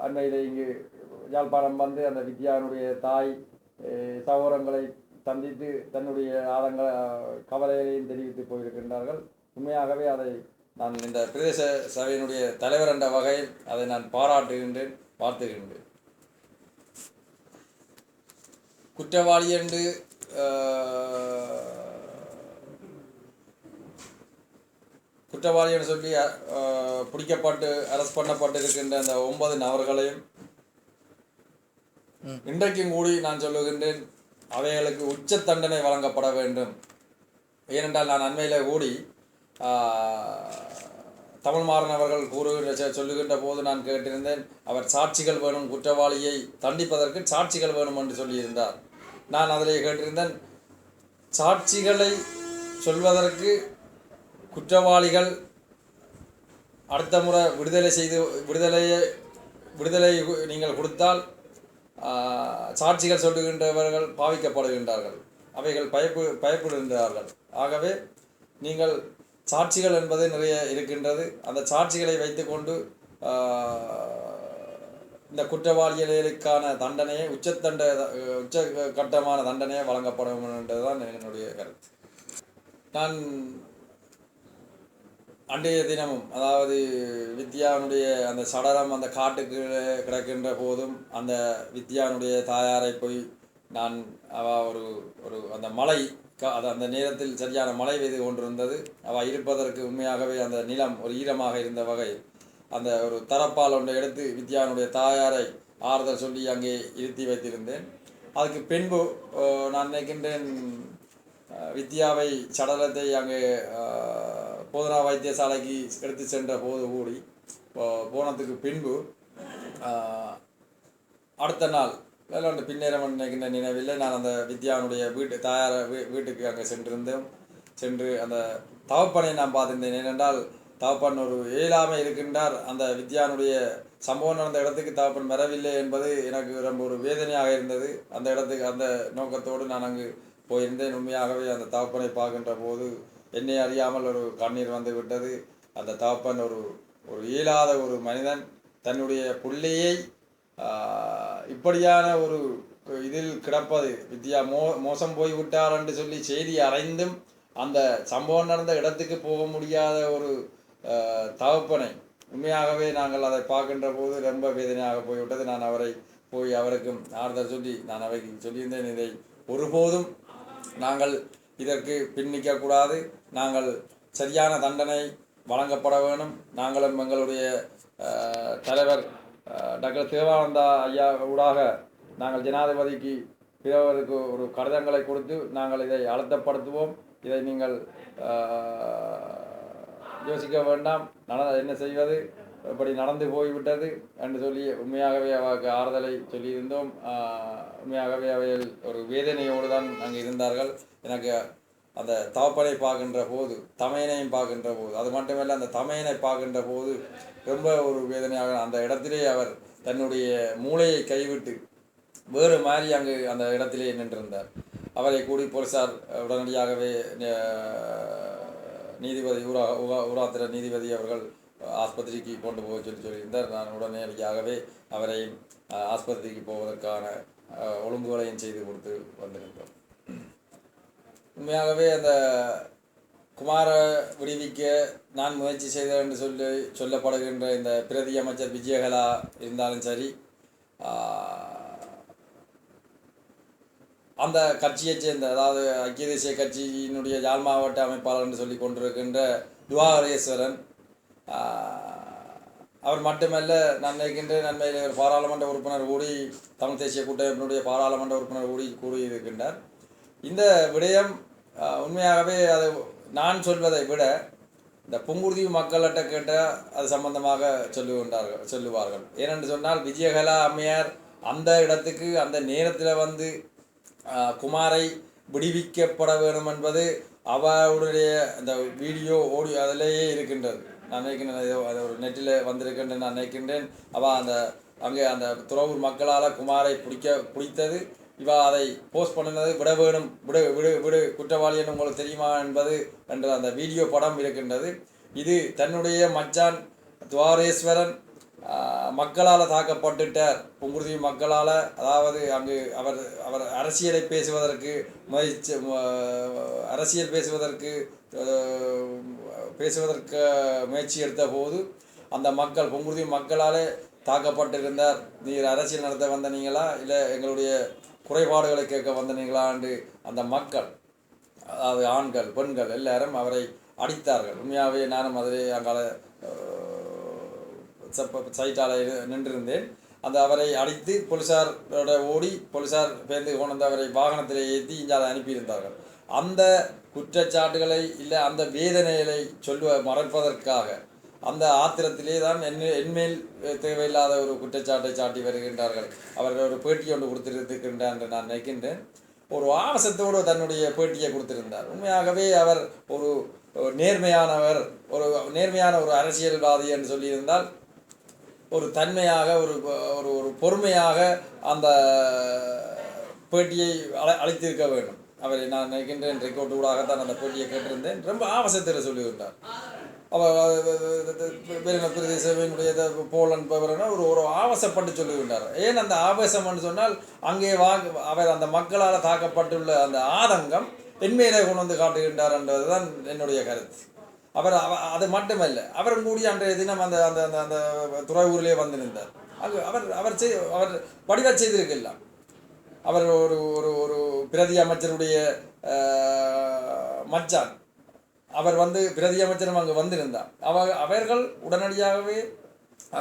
அண்மையில் இங்கு யாழ்ப்பாணம் வந்து அந்த வித்யாவினுடைய தாய் சகோதரங்களை சந்தித்து தன்னுடைய கவலைகளையும் தெரிவித்து போயிருக்கின்றார்கள். உண்மையாகவே அதை நான் இந்த பிரதேச சபையினுடைய தலைவர் என்ற வகையில் அதை நான் பாராட்டுகின்றேன், வாழ்த்துகின்றேன். குற்றவாளி என்று சொல்லி பிடிக்கப்பட்டு அரெஸ்ட் பண்ணப்பட்டிருக்கின்ற அந்த 9 நபர்களையும் இன்றைக்கும் கூடி நான் சொல்லுகின்றேன், அவைகளுக்கு உச்ச தண்டனை வழங்கப்பட வேண்டும். ஏனென்றால் நான் அண்மையில் கூடி தமிழ்மாறன் அவர்கள் சொல்லுகின்ற போது நான் கேட்டிருந்தேன், அவர் சாட்சிகள் வேணும், குற்றவாளியை தண்டிப்பதற்கு சாட்சிகள் வேணும் என்று சொல்லியிருந்தார். நான் அதிலே கேட்டிருந்தேன், சாட்சிகளை சொல்வதற்கு குற்றவாளிகள் அடுத்த முறை விடுதலை நீங்கள் கொடுத்தால் சாட்சிகள் சொல்லுகின்றவர்கள் பாவிக்கப்படுகின்றார்கள், அவைகள் பயப்படுகின்றார்கள். ஆகவே நீங்கள் சாட்சிகள் என்பது நிறைய இருக்கின்றது. அந்த சாட்சிகளை வைத்துக்கொண்டு இந்த குற்றவாளிகளுக்கான தண்டனையை உச்சகட்டமான தண்டனையை வழங்கப்படும் என்றதுதான் என்னுடைய கருத்து. நான் அன்றைய தினமும், அதாவது வித்யாவினுடைய அந்த சடலம் அந்த காட்டுக்கு கிடக்கின்ற போதும் அந்த வித்யாவினுடைய தாயாரை போய் நான் ஒரு ஒரு அந்த மழை அந்த நேரத்தில் சரியான மழை பெய்து கொண்டிருந்தது. அவள் இருப்பதற்கு உண்மையாகவே அந்த நிலம் ஒரு ஈரமாக இருந்த வகை அந்த ஒரு தரப்பால் ஒன்றை எடுத்து வித்யாவினுடைய தாயாரை ஆறுதல் சொல்லி அங்கே இருத்தி வைத்திருந்தேன். அதுக்கு பின்பு நான் நினைக்கின்றேன், வித்யாவை சடலத்தை அங்கே போதனா வைத்தியசாலைக்கு எடுத்து சென்ற போது கூடி போனதுக்கு பின்பு அடுத்த நாள் விளையாண்டு பின்னேறம் நினைக்கின்ற நினைவில் நான் அந்த வித்யாவினுடைய வீட்டுக்கு அங்கே சென்று அந்த தவப்பனை நான் பார்த்திருந்தேன். ஏனென்றால் தகப்பன் ஒரு இயலாமை இருக்கின்றார். அந்த வித்யானுடைய சம்பவம் நடந்த இடத்துக்கு தகப்பன் வரவில்லை என்பது எனக்கு ரொம்ப ஒரு வேதனையாக இருந்தது. அந்த இடத்துக்கு அந்த நோக்கத்தோடு நான் அங்கு போயிருந்தேன். உண்மையாகவே அந்த தகப்பனை பார்க்கின்ற போது என்னை அறியாமல் ஒரு கண்ணீர் வந்து விட்டது. அந்த தகப்பன் ஒரு இயலாத ஒரு மனிதன் தன்னுடைய பிள்ளையை இப்படியான ஒரு இதில் கிடப்பது, வித்யா மோசம் போய்விட்டார் என்று சொல்லி செய்தி அறிந்தும் அந்த சம்பவம் நடந்த இடத்துக்கு போக முடியாத ஒரு தகப்பனை உண்மையாகவே நாங்கள் அதை பார்க்கின்ற போது ரொம்ப வேதனையாக போய்விட்டது. நான் அவருக்கும் ஆறுதல் சொல்லி நான் அவைக்கு சொல்லியிருந்தேன், இதை ஒருபோதும் நாங்கள் இதற்கு பின்னிக்கக்கூடாது, நாங்கள் சரியான தண்டனை வழங்கப்பட வேணும். நாங்களும் எங்களுடைய தலைவர் டாக்டர் தேவானந்தா ஐயா ஊடாக நாங்கள் ஜனாதிபதிக்கு பிறவருக்கு ஒரு கடிதங்களை கொடுத்து நாங்கள் இதை அழுத்தப்படுத்துவோம். இதை நீங்கள் யோசிக்க வேண்டாம், என்ன செய்வது, இப்படி நடந்து போய்விட்டது என்று சொல்லி உண்மையாகவே அவருக்கு ஆறுதலை சொல்லியிருந்தோம். உண்மையாகவே அவையில் ஒரு வேதனையோடு தான் அங்கே இருந்தார்கள். எனக்கு அந்த தகப்பனை பார்க்கின்ற போது தமையனையும் பார்க்கின்ற போது, அது மட்டுமல்ல அந்த தமையனை பார்க்கின்ற போது ரொம்ப ஒரு வேதனையாக அந்த இடத்திலே அவர் தன்னுடைய மூளையை கைவிட்டு வேறு மாதிரி அங்கு அந்த இடத்திலே நின்றிருந்தார். அவரை கூடி போலீசார் உடனடியாகவே நீதிபதி ஊராத்திர நீதிபதி அவர்கள் ஆஸ்பத்திரிக்கு கொண்டு போக சொல்லியிருந்தார். நான் உடனடியாகவே அவரை ஆஸ்பத்திரிக்கு போவதற்கான ஒழுங்குகளையும் செய்து கொடுத்து வந்திருந்தோம். உண்மையாகவே அந்த குமார விடுவிக்க நான் முயற்சி செய்தேன் என்று சொல்லப்படுகின்ற இந்த பிரதி அமைச்சர் விஜயகலா இருந்தாலும் சரி, அந்த கட்சியைச் சேர்ந்த, அதாவது ஐக்கிய தேசிய கட்சியினுடைய யாழ் மாவட்ட அமைப்பாளர் என்று சொல்லி கொண்டிருக்கின்ற துவாகரேஸ்வரன், அவர் மட்டுமல்ல, நான் நினைக்கின்றேன் நன்மையில் ஒரு பாராளுமன்ற உறுப்பினர் கூடி தமிழ் தேசிய கூட்டமைப்பினுடைய பாராளுமன்ற உறுப்பினர் கூடியிருக்கின்றார். இந்த விடயம் உண்மையாகவே அது நான் சொல்வதை விட இந்த புங்குடுதீவு மக்கள்கிட்ட கேட்டால் அது சம்பந்தமாக சொல்லுவார்கள். ஏனென்று சொன்னால் விஜயகலா அம்மையார் அந்த இடத்துக்கு அந்த நேரத்தில் வந்து குமாரை விடுவிக்கப்பட வேண்டும் என்பது அவருடைய அந்த வீடியோ ஆடியோ அதிலேயே இருக்கின்றது. நான் நினைக்கின்றேன் அது ஒரு நெட்டில் வந்திருக்கின்றேன். நான் நினைக்கின்றேன் அந்த அங்கே அந்த துறவூர் மக்களால் குமாரை பிடித்தது, இவா அதை போஸ்ட் பண்ணினது, விட வேணும், விடு குற்றவாளி என்று உங்களுக்கு தெரியுமா என்பது என்ற அந்த வீடியோ படம் இருக்கின்றது. இது தன்னுடைய மச்சான் துவாரேஸ்வரன் மக்களால் தாக்கப்பட்டுட்டார், புங்குடுதீவு மக்களால். அதாவது அங்கு அவர் அரசியலை பேசுவதற்கு முயற்சி எடுத்த போது அந்த மக்கள் புங்குடுதீவு மக்களால் தாக்கப்பட்டிருந்தார். நீர் அரசியல் நடத்த வந்தனீங்களா இல்லை எங்களுடைய குறைபாடுகளை கேட்க வந்தனீங்களா என்று அந்த மக்கள், அதாவது ஆண்கள் பெண்கள் எல்லாரும் அவரை அடித்தார்கள். உண்மையாகவே நானும் அதிலே அங்கால சைட்டால் நின்றிருந்தேன். அந்த அவரை அடித்து போலீஸாரோட ஓடி போலீஸார் பேருந்து கொண்டு அவரை வாகனத்தில் ஏற்றி இங்கே அனுப்பியிருந்தார்கள். அந்த குற்றச்சாட்டுகளை இல்லை அந்த வேதனைகளை மறைப்பதற்காக அந்த ஆத்திரத்திலே தான் என்மேல் தேவையில்லாத ஒரு குற்றச்சாட்டை சாட்டி வருகின்றார்கள். அவர்கள் ஒரு பேட்டி ஒன்று கொடுத்திருக்கின்றார் என்று நான் நினைக்கின்றேன். ஒரு ஆவசத்தோடு தன்னுடைய பேட்டியை கொடுத்திருந்தார். உண்மையாகவே அவர் ஒரு நேர்மையானவர், நேர்மையான ஒரு அரசியல்வாதி என்று சொல்லியிருந்தால் ஒரு தன்மையாக ஒரு பொறுமையாக அந்த பேட்டியை அளித்திருக்க வேண்டும். அவரை நான் நினைக்கின்றேன் ரெக்கார்டு ஊடாகத்தான் அந்த பேட்டியை கேட்டிருந்தேன். ரொம்ப ஆவசத்தில் சொல்லிவிட்டார். அவர் பிரதேசனுடைய போலன் ஒரு ஆவேசப்பட்டு சொல்லிவிட்டார். ஏன் அந்த ஆவேசம்னு சொன்னால் அங்கே அவர் அந்த மக்களால் தாக்கப்பட்டுள்ள அந்த ஆதங்கம் என்மையிலே கொண்டு வந்து காட்டுகின்றார் என்றது தான் என்னுடைய கருத்து. அவர் அது மட்டுமல்ல, அவரும் கூடி அன்றைய தினம் அந்த அந்த அந்த துறையூரிலே வந்திருந்தார். அங்கு அவர் வடிவ செய்திருக்கலாம். அவர் ஒரு பிரதி அமைச்சருடைய மச்சான், அவர் பிரதி அமைச்சரும் அங்கு வந்திருந்தார். அவர்கள் உடனடியாகவே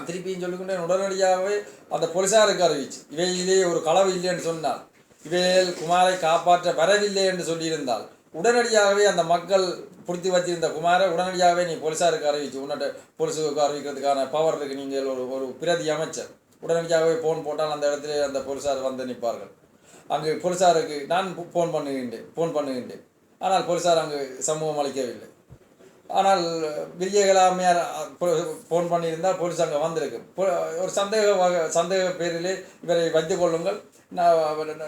திருப்பியும் சொல்லிக்கொண்டேன், உடனடியாகவே அந்த போலீஸாருக்கு அறிவிச்சு இவையிலே ஒரு களவு இல்லை என்று சொன்னால், இவையில் குமாரை காப்பாற்ற வரவில்லை என்று சொல்லியிருந்தால் உடனடியாகவே அந்த மக்கள் பிடித்து வச்சிருந்த குமாரை உடனடியாகவே நீ போலீஸாருக்கு அறிவிச்சு, உன்னிட்ட போலீஸுக்கு அறிவிக்கிறதுக்கான பவர் இருக்கு, நீங்கள் ஒரு பிரதி அமைச்சர், உடனடியாகவே ஃபோன் போட்டால் அந்த இடத்துல அந்த போலீஸார் வந்து நிற்பார்கள். அங்கு போலீஸாருக்கு நான் ஃபோன் பண்ணுகின்றேன். ஆனால் போலீஸார் அங்கு சமூகம் அளிக்கவில்லை. ஆனால் விஜயகலா அம்மையார் ஃபோன் பண்ணியிருந்தால் போலீஸ் அங்கே வந்திருக்கு. ஒரு சந்தேக பேரிலே இவரை வைத்துக் கொள்ளுங்கள்,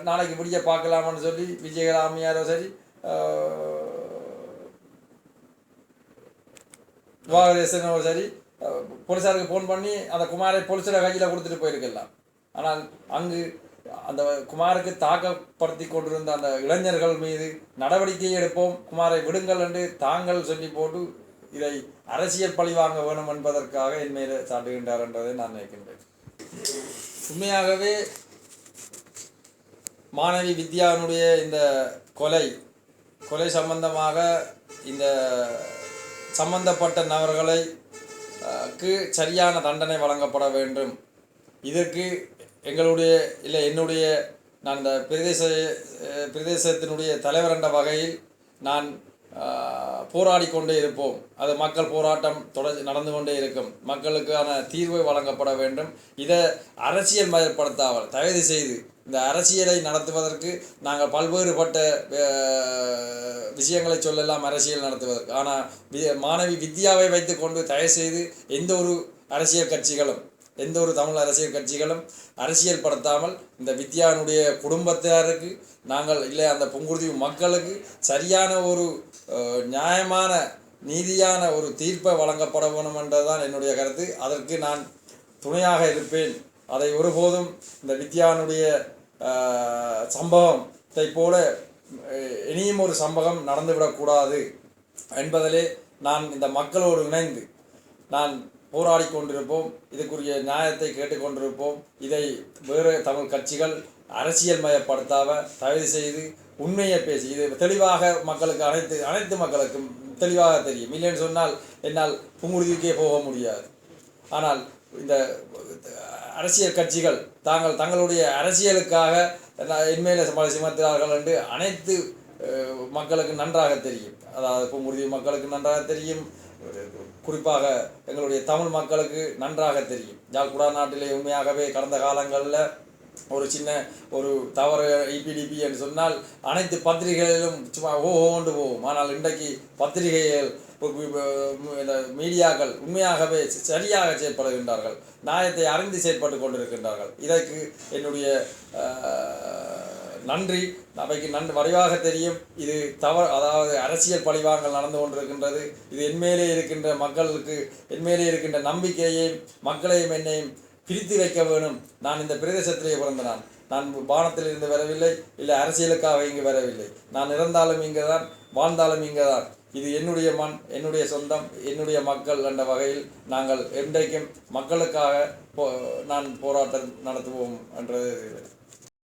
நாளைக்கு விடிய பார்க்கலாமான்னு சொல்லி விஜயகலா அம்மையாரோ சரி வாகரேசனோ சரி போலீஸாருக்கு ஃபோன் பண்ணி அந்த குமாரை போலீஸோட கையில் கொடுத்துட்டு போயிருக்கலாம். ஆனால் அங்கு அந்த குமாருக்கு தாக்கப்படுத்தி கொண்டிருந்த அந்த இளைஞர்கள் மீது நடவடிக்கை எடுப்போம், குமாரை விடுங்கள் என்று தாங்கள் சொல்லி போட்டு இதை அரசியல் பழி வாங்க வேணும் என்பதற்காக என் மேலே சாட்டுகின்றார் என்றதை நான் நினைக்கின்றேன். உண்மையாகவே மாணவி வித்யாவினுடைய இந்த கொலை சம்பந்தமாக இந்த சம்பந்தப்பட்ட நபர்களுக்கு சரியான தண்டனை வழங்கப்பட வேண்டும். இதற்கு என்னுடைய நான் இந்த பிரதேசத்தினுடைய தலைவர் என்ற வகையில் நான் போராடி கொண்டே இருப்போம். அது மக்கள் போராட்டம் நடந்து கொண்டே இருக்கும். மக்களுக்கான தீர்வை வழங்கப்பட வேண்டும். இதை அரசியல் மயப்படுத்தாமல் தயவு செய்து இந்த அரசியலை நடத்துவதற்கு நாங்கள் பல்வேறுபட்ட விஷயங்களை சொல்லலாம் அரசியல் நடத்துவதற்கு. ஆனால் மாணவி வித்யாவை வைத்துக்கொண்டு தயவு செய்து எந்த ஒரு அரசியல் கட்சிகளும் எந்த ஒரு தமிழ் அரசியல் கட்சிகளும் அரசியல் படுத்தாமல் இந்த வித்யாவினுடைய குடும்பத்தாருக்கு நாங்கள் இல்லை அந்த புங்குடுதீவு மக்களுக்கு சரியான ஒரு நியாயமான நீதியான ஒரு தீர்ப்பை வழங்கப்பட வேணும் என்றதுதான் என்னுடைய கருத்து. அதற்கு நான் துணையாக இருப்பேன். அதை ஒருபோதும் இந்த வித்யாவினுடைய சம்பவத்தை போல இனியும் ஒரு சம்பவம் நடந்துவிடக்கூடாது என்பதிலே நான் இந்த மக்களோடு இணைந்து நான் போராடி கொண்டிருப்போம். இதுக்குரிய நியாயத்தை கேட்டுக்கொண்டிருப்போம். இதை வேறு தமிழ் கட்சிகள் அரசியல் மயப்படுத்தாம தயவு செய்து உண்மையை பேசி இது தெளிவாக மக்களுக்கு அனைத்து மக்களுக்கும் தெளிவாக தெரியும். இல்லைன்னு சொன்னால் என்னால் புங்குடுதீவுக்கே போக முடியாது. ஆனால் இந்த அரசியல் கட்சிகள் தங்களுடைய அரசியலுக்காக என்மேலே சுமத்துகிறார்கள் என்று அனைத்து மக்களுக்கு நன்றாக தெரியும். அதாவது புங்குடுதீவு மக்களுக்கு நன்றாக தெரியும், குறிப்பாக எங்களுடைய தமிழ் மக்களுக்கு நன்றாக தெரியும். யாழ் குடாநாட்டிலே உண்மையாகவே கடந்த காலங்களில் ஒரு சின்ன ஒரு தவறு இபிடிபி என்று சொன்னால் அனைத்து பத்திரிகைகளிலும் சும்மா ஓண்டு போகும். ஆனால் இன்றைக்கு பத்திரிகைகள் மீடியாக்கள் உண்மையாகவே சரியாக செயற்படுகின்றார்கள், நியாயத்தை அறிந்து செயற்பட்டு கொண்டிருக்கின்றார்கள். இதற்கு என்னுடைய நன்றி. அவைக்கு வடிவாக தெரியும் இது தவறு, அதாவது அரசியல் பழிவாங்கல் நடந்து கொண்டிருக்கின்றது. இது என்மேலே இருக்கின்ற மக்களுக்கு என்மேலே இருக்கின்ற நம்பிக்கையையும் மக்களையும் என்னையும் பிரித்து வைக்க வேணும். நான் இந்த பிரதேசத்திலே பிறந்த நான் வானத்தில் இருந்து வரவில்லை, இல்லை அரசியலுக்காக இங்கு வரவில்லை. நான் இறந்தாலும் இங்கே தான், வாழ்ந்தாலும் இங்கே தான். இது என்னுடைய மண், என்னுடைய சொந்தம், என்னுடைய மக்கள் என்ற வகையில் நாங்கள் என்றைக்கும் மக்களுக்காக நான் போராட்டம் நடத்துவோம் என்றது.